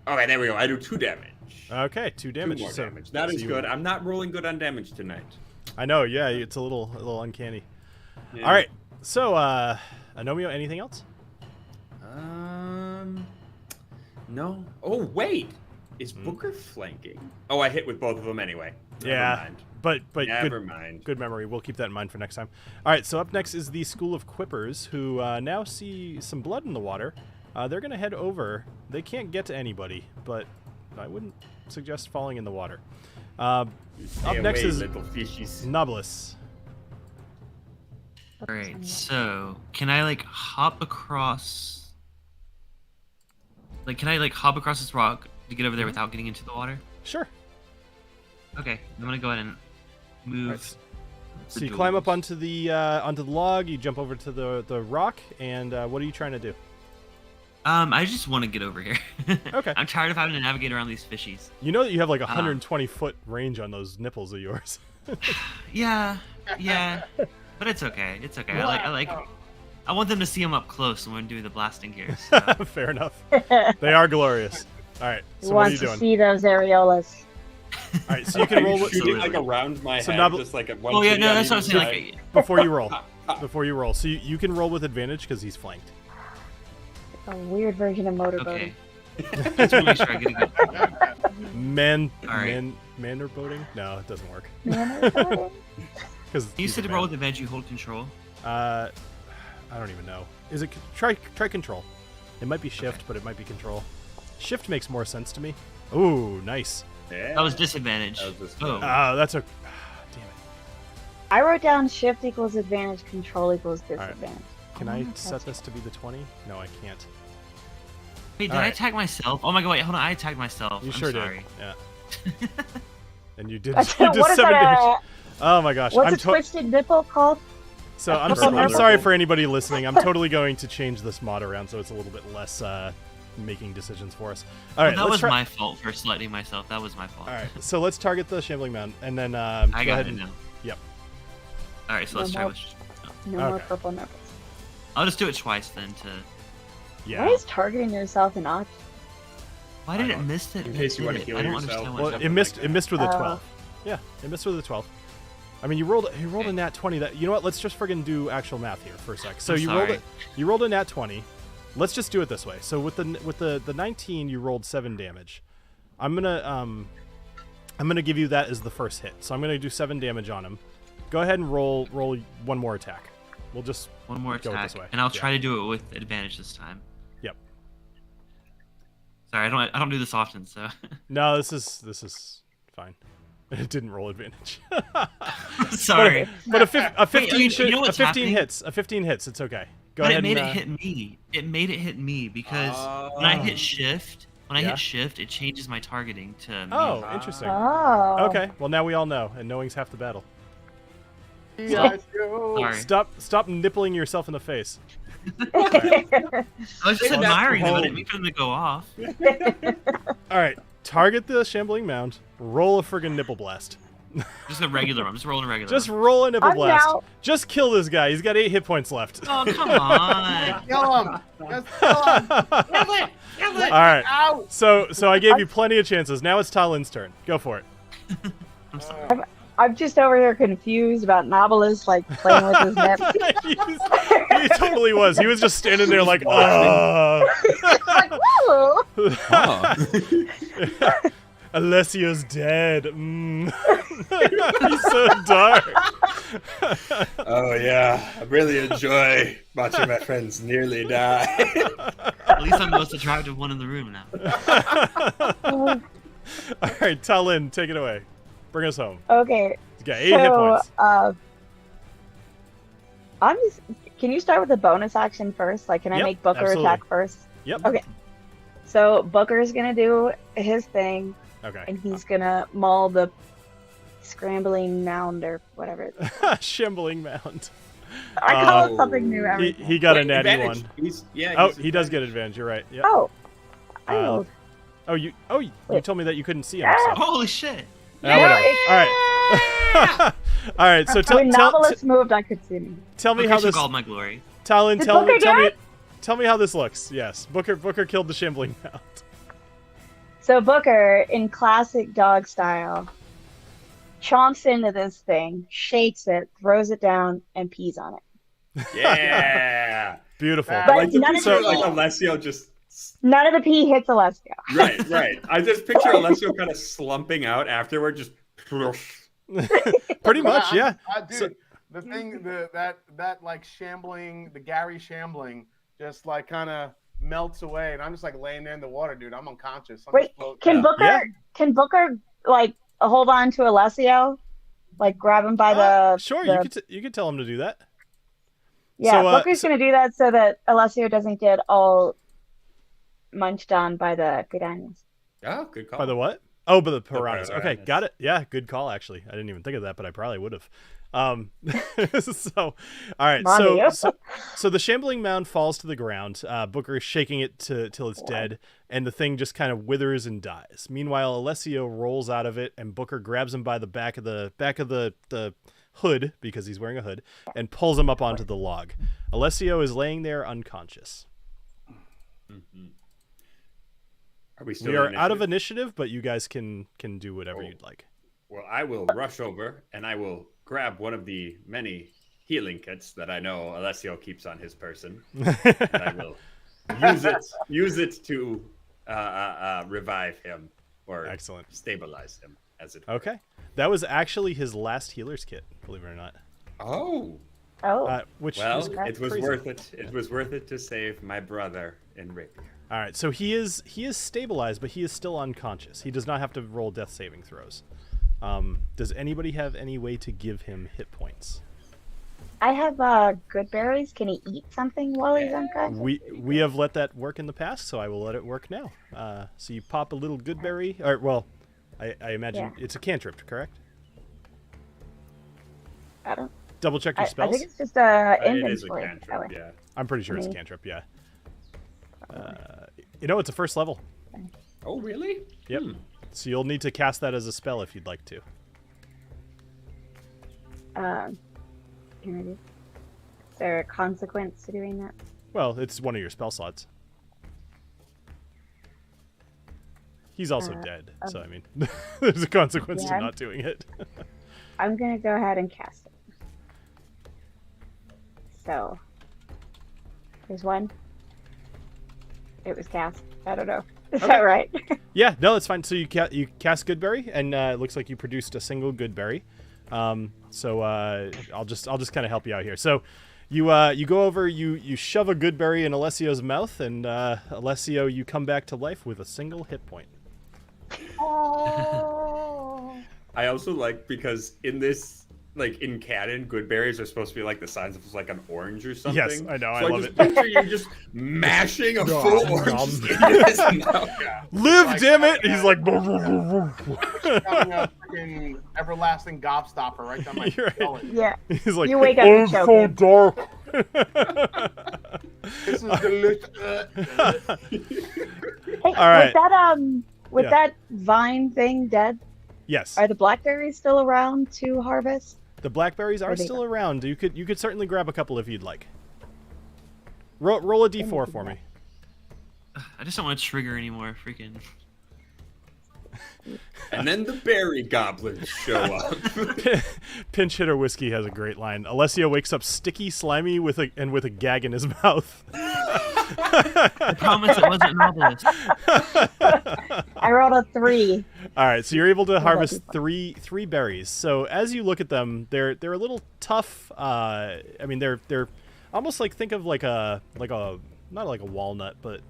Okay, there we go. I do 2 damage. Okay, 2 damage. 2 more so, damage. That so is good. I'm not rolling good on damage tonight. I know, yeah, it's a little uncanny. Yeah. All right, so Agnomeio, anything else? No. Oh, wait. Is Booker flanking? Oh, I hit with both of them anyway. Yeah, Never mind. but Never mind. good memory. We'll keep that in mind for next time. All right, so up next is the School of Quippers, who now see some blood in the water. They're going to head over. They can't get to anybody, but I wouldn't suggest falling in the water. Up Stay next away, is little fishies. Knobolas. All right, so can I hop across? Can I hop across this rock to get over there without getting into the water? Sure. Okay, I'm gonna go ahead and move. Right. So you climb up onto the log. You jump over to the rock, and what are you trying to do? I just want to get over here. Okay. I'm tired of having to navigate around these fishies. You know that you have 120-foot range on those nipples of yours. Yeah, but it's okay. It's okay. I want them to see them up close when we do the blasting gear. So. Fair enough. They are glorious. All right. He So what are wants you to doing? see those areolas. All right. So you can roll with shooting around my So head, Knob- just like at one. Oh yeah, shooting no, on that's what I'm either saying. side. before you roll. So you can roll with advantage because he's flanked. A weird version of motorboating. Okay. Just want to make sure I get a good. All right. Man boating? No, it doesn't work. Motorboating? Because You said to roll with advantage, you hold control. I don't even know. Is it try control? It might be shift, but it might be control. Shift makes more sense to me. Ooh, nice. Yeah. That was disadvantage. That was Oh, disadvantage. That's a damn it. I wrote down shift equals advantage, control equals disadvantage. Can Oh, I that's set this to be the 20? No, I can't. wait, did All I right. attack myself? Oh my god, wait, hold on, I attacked myself. You I'm sure sorry. did. Yeah. And you did. What You did is 7 damage. that? Oh my gosh. What's I'm a twisted nipple called? So I'm sorry for anybody listening. I'm totally going to change this mod around so it's a little bit less making decisions for us. All right, that was my fault for selecting myself. That was my fault. All right, so let's target the Shambling Mound, and then I got it now. Yep. All right, so let's try with. No more purple knuckles. I'll just do it twice then. Yeah. Why is targeting yourself an option? Why did it miss it? In case you want to it? heal I don't yourself. understand Well, what. it missed with a 12. Yeah, it missed with a 12. I mean, you rolled a nat 20. That, you know what? Let's just friggin' do actual math here for a sec. So you rolled a nat 20. Let's just do it this way. So with the 19, you rolled 7 damage. I'm gonna give you that as the first hit. So I'm gonna do 7 damage on him. Go ahead and roll one more attack. We'll just one more go attack, this way. and I'll try to do it with advantage this time. Yep. Sorry, I don't do this often, so. No, this is fine. It didn't roll advantage. Sorry. But a 15 you know a what's 15 happening? hits. A 15 hits. It's okay. Go But ahead. it made and, it hit me. It made it hit me because when I hit shift, it changes my targeting to me. Oh, interesting. Oh. Okay. Well, now we all know, and knowing's half the battle. Sorry. Stop nippling yourself in the face. I was just admiring them. I home. didn't mean for them to go off. All right. Target the Shambling Mound. Roll a friggin' nipple blast. Just a regular one. Just rolling a regular Just one. roll a nipple I'm blast. down. Just kill this guy. He's got 8 hit points left. Oh, come on. Kill him. Just kill him. All right. Ow. So I gave you plenty of chances. Now it's Talin's turn. Go for it. I'm sorry. I'm just over here confused about Knobolas, like, playing with his nips. He totally was. He was just standing there like, Like, whoa! Alessio's dead. He's so dark. Oh yeah, I really enjoy watching my friends nearly die. At least I'm the most attractive one in the room now. All right, Talin, take it away. Bring us home. Okay. He's got 8 hit points. Can you start with the bonus action first? Like, can I Yep, make Booker absolutely. attack first? Yep. Okay. So Booker's gonna do his thing, Okay. and he's gonna maul the scrambling mound or whatever. Shambling Mound. I call it something new every time. He got a natty Advantage. one. He does get advantage. You're right. Yep. Oh. I rolled. You Wait. told me that you couldn't see him. So. Holy shit. Whatever. All right. All right. So When Knobolas moved, I could see him. tell me Booker how took this. all my glory. Talon, Did tell Booker die? me how this looks. Yes, Booker killed the Shambling Mound. So Booker, in classic dog style, chomps into this thing, shakes it, throws it down, and pees on it. Yeah. Beautiful. But Like the none of picture, the- like Alessio just. None of the pee hits Alessio. Right. I just picture Alessio kind of slumping out afterward, just. Pretty much, yeah. Dude, So- the thing, that like shambling, the Gary shambling, just like kind of melts away, and I'm just like laying there in the water, dude. I'm unconscious. I'm Wait, just floating. can Booker Yeah. can Booker like hold on to Alessio, like grab him by the Sure, the- you could tell him to do that. yeah. so, Booker's gonna do that so that Alessio doesn't get all munched on by the piranhas. Oh, good call. By the what? Oh, by the piranhas. Okay, piranhas. got it. Yeah, good call. Actually, I didn't even think of that, but I probably would have. So, all right. Mario. So the Shambling Mound falls to the ground. Booker is shaking it till it's dead, and the thing just kind of withers and dies. Meanwhile, Alessio rolls out of it, and Booker grabs him by the back of the hood, because he's wearing a hood, and pulls him up onto the log. Alessio is laying there unconscious. Mm-hmm. Are we still? We are in out of initiative? initiative, but you guys can do whatever you'd like. Well, I will rush over and I will grab one of the many healing kits that I know Alessio keeps on his person, and I will use it to revive him or Excellent. stabilize him, as it were. Okay. That was actually his last healer's kit, believe it or not. Oh, Which well, is it was crazy. worth it. It was worth it to save my brother in Rapier. All right, so he is stabilized, but he is still unconscious. He does not have to roll death saving throws. Does anybody have any way to give him hit points? I have good berries. Can he eat something while he's unconscious? We have let that work in the past, so I will let it work now. So you pop a little good berry, or well, I imagine it's a cantrip, correct? I don't. double check your I spells. think it's just It is a inventory. cantrip, yeah. I'm pretty sure it's a Me. cantrip. Yeah. It's a first level. Oh, really? Yep. So you'll need to cast that as a spell if you'd like to. Is there a consequence to doing that? Well, it's one of your spell slots. He's also dead, so I mean, there's a consequence to Yeah. not doing it. I'm gonna go ahead and cast it. So there's one. It was cast. I don't know. Is that right? Yeah, no, that's fine. So you cast Goodberry, and it looks like you produced a single Goodberry. So I'll just kind of help you out here. So you go over, you shove a Goodberry in Alessio's mouth, and Alessio, you come back to life with a single hit point. Oh. I also like because in this, like in canon, good berries are supposed to be like the size of like an orange or something. Yes, I know. So I love just it. picture you just mashing a full orange nom. into his mouth. Live, Like, damn it! yeah. He's like. Having a freaking everlasting gobstopper right down my You're right. belly. Yeah. He's like. You wake up and choke him. dark. This is delicious. Hey, right. with Yeah. that vine thing dead, Yes, are the blackberries still around to harvest? the blackberries are Are they- still around. You could certainly grab a couple if you'd like. Roll a d4 for me. I just don't want to trigger anymore. Freaking. And then the berry goblins show up. Pinch hitter whiskey has a great line. Alessio wakes up sticky, slimy, with a gag in his mouth. I promise it wasn't Knobolas. I rolled a 3. All right, so you're able to harvest three berries. So as you look at them, they're a little tough. I mean, they're almost like, think of like a not like a walnut, but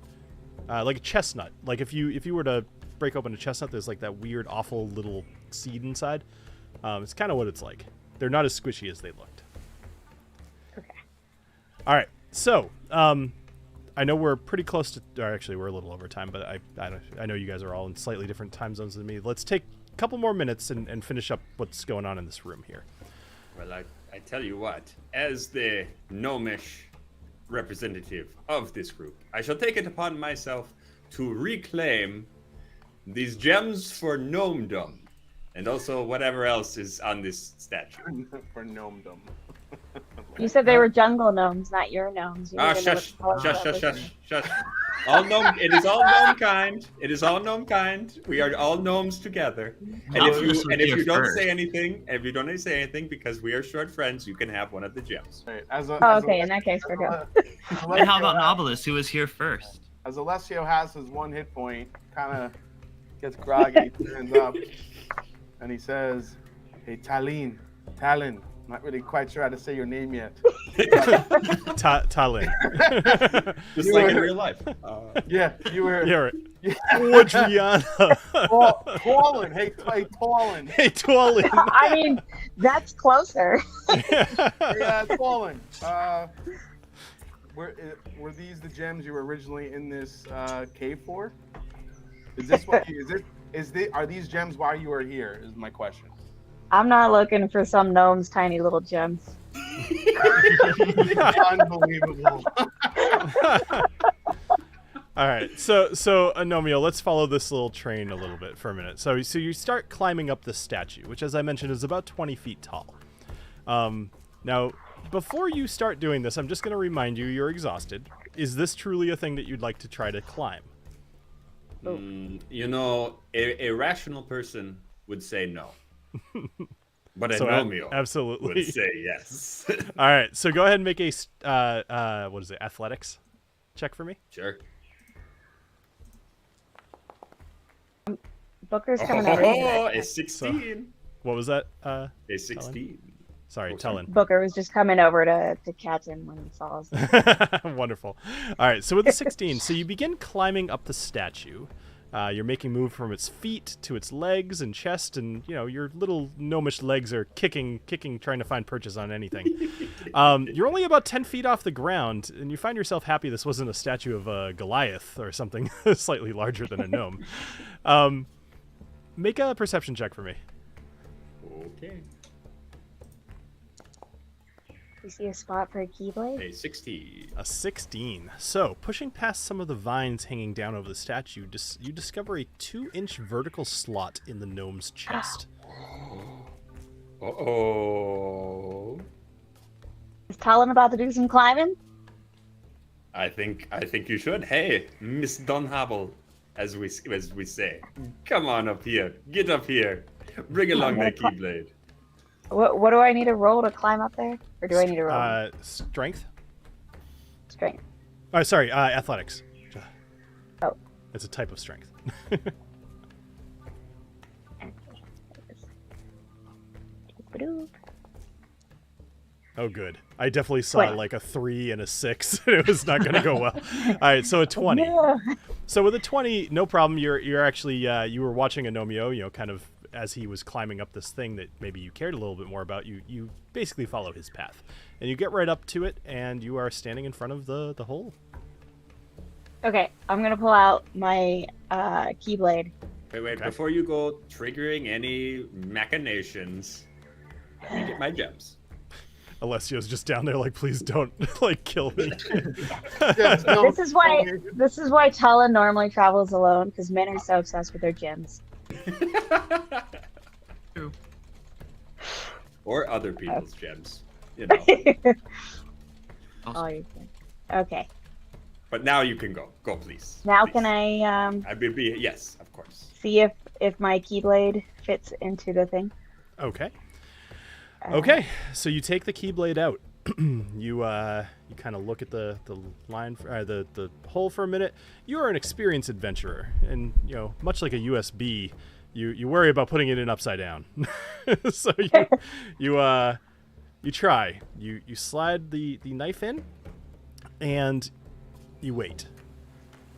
like a chestnut. Like if you were to break open a chestnut, there's like that weird, awful little seed inside. It's kind of what it's like. They're not as squishy as they looked. Okay. All right, so I know we're pretty close to, or actually we're a little over time, but I know you guys are all in slightly different time zones than me. Let's take a couple more minutes and finish up what's going on in this room here. Well, I tell you what, as the gnomish representative of this group, I shall take it upon myself to reclaim these gems for gnomedom, and also whatever else is on this statue. For gnomedom. You said they were jungle gnomes, not your gnomes. You Ah, need to know shush, what the color shush, of shush, those shush, shush. All gnome. It is all gnome kind. It is all gnome kind. We are all gnomes together. And if you don't say anything, because we are short friends, you can have one of the gems. Right, Oh, okay, in that case, we're good. And how about Knobolas, who was here first? As Alessio has his one hit point, kind of gets groggy, turns up, and he says, "Hey, Talon, not really quite sure how to say your name yet." Talon. Just like in real life. Yeah, you were. Yeah, right. Adriana. Talon. Hey, Talon. Hey, Talon. I mean, that's closer. Yeah, Talon. Were these the gems you were originally in this cave for? Is this what you, are these gems why you are here? Is my question. I'm not looking for some gnome's tiny little gems. Unbelievable. All right, so Agnomeio, let's follow this little train a little bit for a minute. So you start climbing up the statue, which, as I mentioned, is about 20 feet tall. Now, before you start doing this, I'm just going to remind you, you're exhausted. Is this truly a thing that you'd like to try to climb? You know, a rational person would say no. But a So, Agnomeio absolutely would say yes. All right, so go ahead and make a what is it, athletics check for me. Sure. Booker's coming over here. Oh, a 16. What was that? A 16. Sorry, Oh, Talon. Booker was just coming over to catch him when he falls. Wonderful. All right, so with the 16, so you begin climbing up the statue. You're making move from its feet to its legs and chest, and your little gnomish legs are kicking, trying to find purchase on anything. You're only about 10 feet off the ground, and you find yourself happy this wasn't a statue of Goliath or something slightly larger than a gnome. Make a perception check for me. Okay. We see a spot for a keyblade. A 16. A 16. So, pushing past some of the vines hanging down over the statue, you discover a 2-inch vertical slot in the gnome's chest. Uh-oh. Is Talon about to do some climbing? I think you should. Hey, Miss Dunhobble, as we say. Come on up here. Get up here. Bring along that keyblade. What do I need to roll to climb up there? Or do I need to roll? Strength? Strength. Oh, sorry, athletics. Oh. It's a type of strength. Oh, good. I definitely saw 20. like a 3 and a 6. It was not going to go well. All right, so a 20. Yeah. So with a 20, no problem. You're actually you were watching Agnomeio, kind of as he was climbing up this thing that maybe you cared a little bit more about. You basically follow his path, and you get right up to it, and you are standing in front of the hole. Okay, I'm gonna pull out my keyblade. Wait, Okay. before you go triggering any machinations, let me get my gems. Alessio's just down there like, please don't like kill me. Yes, no, This is why Talon normally travels alone, because men are so obsessed with their gems. True. Or other people's gems, you know. Oh, you're good. Okay. But now you can go. Go, please. Now Please. can I I will be. Yes, of course. see if my keyblade fits into the thing? Okay. Okay, so you take the keyblade out. You kind of look at the line, the hole for a minute. You are an experienced adventurer, and much like a USB, you worry about putting it in upside down. So you try. You slide the knife in, and you wait,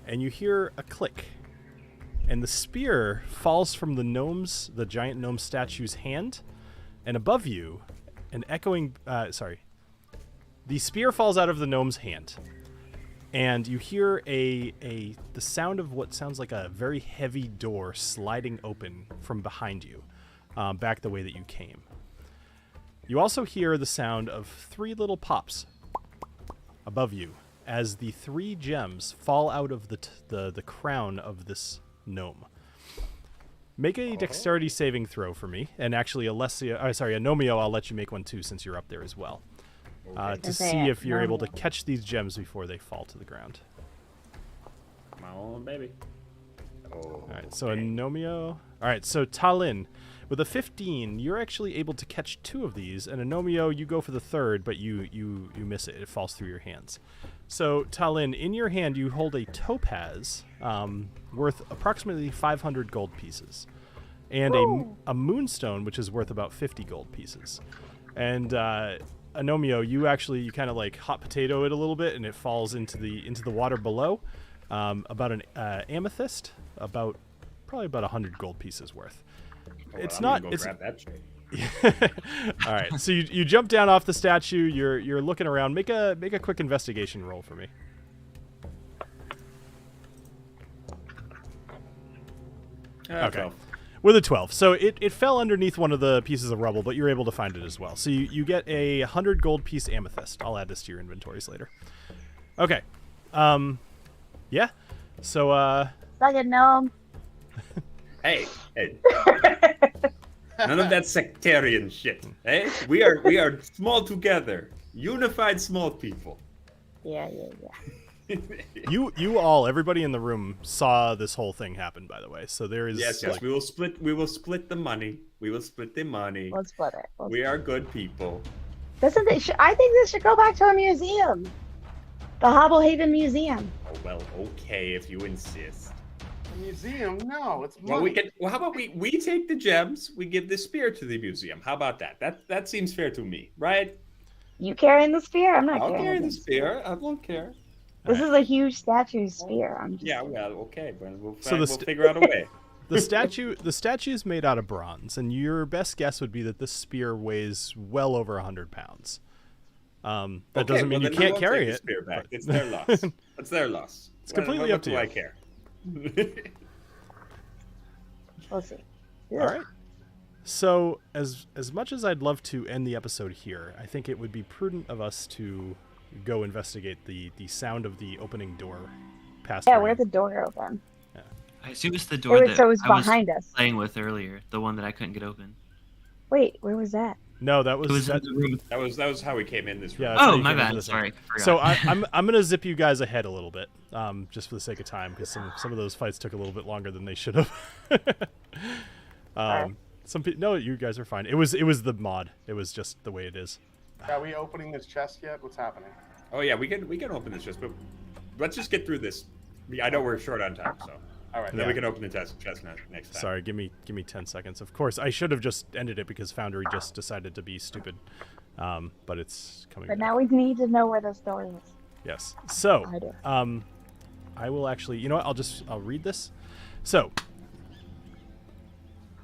and you hear a click, and the spear falls from the giant gnome statue's hand. And above you, the spear falls out of the gnome's hand, and you hear the sound of what sounds like a very heavy door sliding open from behind you, back the way that you came. You also hear the sound of 3 little pops above you as the 3 gems fall out of the crown of this gnome. Make a dexterity saving throw for me, and actually, Agnomeio, I'll let you make one too, since you're up there as well, to see if you're able to catch these gems before they fall to the ground. Come on, baby. Oh. All right, so Agnomeio. All right, so Talin, with a 15, you're actually able to catch 2 of these, and Agnomeio, you go for the 3rd, but you miss it. It falls through your hands. So Talin, in your hand, you hold a topaz worth approximately 500 gold pieces, and a moonstone, which is worth about 50 gold pieces. And Agnomeio, you kind of like hot potato it a little bit, and it falls into the water below. About an amethyst, probably about 100 gold pieces worth. It's not. Go grab that shit. All right, so you jump down off the statue. You're looking around. Make a quick investigation roll for me. Okay. 12. With a 12. So it fell underneath one of the pieces of rubble, but you're able to find it as well. So you get a 100 gold piece amethyst. I'll add this to your inventories later. Okay. Yeah. So Suck it, gnome. Hey. None of that sectarian shit. Hey, we are small together, unified small people. Yeah. everybody in the room saw this whole thing happen, by the way. So there is Yes. We will split the money. Let's split it. We are good people. I think this should go back to a museum. The Hobblehaven Museum. Oh, well, okay, if you insist. Museum? No, it's money. Well, we can. Well, how about we take the gems, we give the spear to the museum? How about that? That seems fair to me, right? You carrying the spear? I'm not I'll carrying carry the spear. I won't care. This is a huge statue spear. I'm just Yeah, well, okay, but we'll So figure out a way. The statue is made out of bronze, and your best guess would be that this spear weighs well over 100 pounds. That doesn't mean you can't carry it. Spear back. It's their loss. It's their loss. It's completely up to you. I care. We'll see. All right. So, as much as I'd love to end the episode here, I think it would be prudent of us to go investigate the sound of the opening door past. Yeah, Rain. where's the door open? I assume it's the door that So it was I was behind us. playing with earlier, the one that I couldn't get open. Wait, where was that? No, that It was in the room. That was how we came in this room. Yeah, that's how Oh, you my came into bad. this thing. Sorry. Forgot. So I'm gonna zip you guys ahead a little bit, just for the sake of time, because some of those fights took a little bit longer than they should have. Some people, no, you guys are fine. It was the mod. It was just the way it is. Are we opening this chest yet? What's happening? Oh yeah, we can open this chest, but let's just get through this. I know we're short on time, so. All right. And then we can open the chest next time. Sorry, give me 10 seconds. Of course, I should have just ended it because Foundry just decided to be stupid. But it's coming. But back. now we need to know where the door is. Yes. So, I do. I will actually. You know what? I'll read this. So,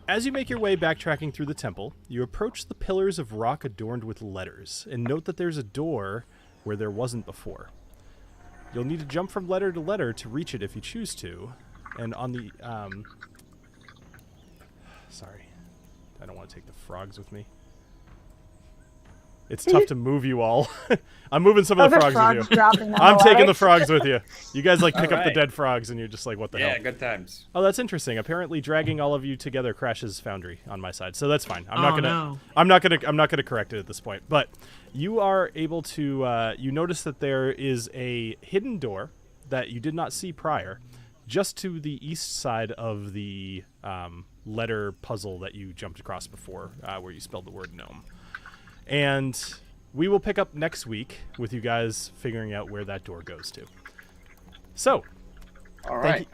as you make your way backtracking through the temple, you approach the pillars of rock adorned with letters, and note that there's a door where there wasn't before. You'll need to jump from letter to letter to reach it if you choose to. And on the, sorry, I don't want to take the frogs with me. It's tough to move you all. I'm moving some of the frogs with you. I'm taking the frogs with you. You guys like pick up the dead frogs, and you're just like, what the hell? Yeah, good times. Oh, that's interesting. Apparently, dragging all of you together crashes Foundry on my side, so that's fine. I'm not gonna correct it at this point. But you are able to. You notice that there is a hidden door that you did not see prior, just to the east side of the letter puzzle that you jumped across before, where you spelled the word gnome. And we will pick up next week with you guys figuring out where that door goes to. So, All right.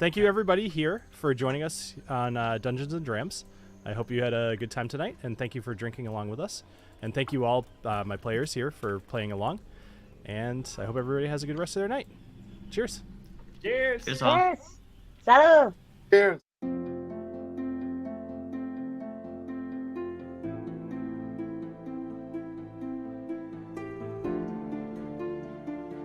thank you everybody here for joining us on Dungeons and Drams. I hope you had a good time tonight, and thank you for drinking along with us. And thank you all, my players here, for playing along. And I hope everybody has a good rest of their night. Cheers. Cheers. Cheers all. Yes. Salud. Cheers.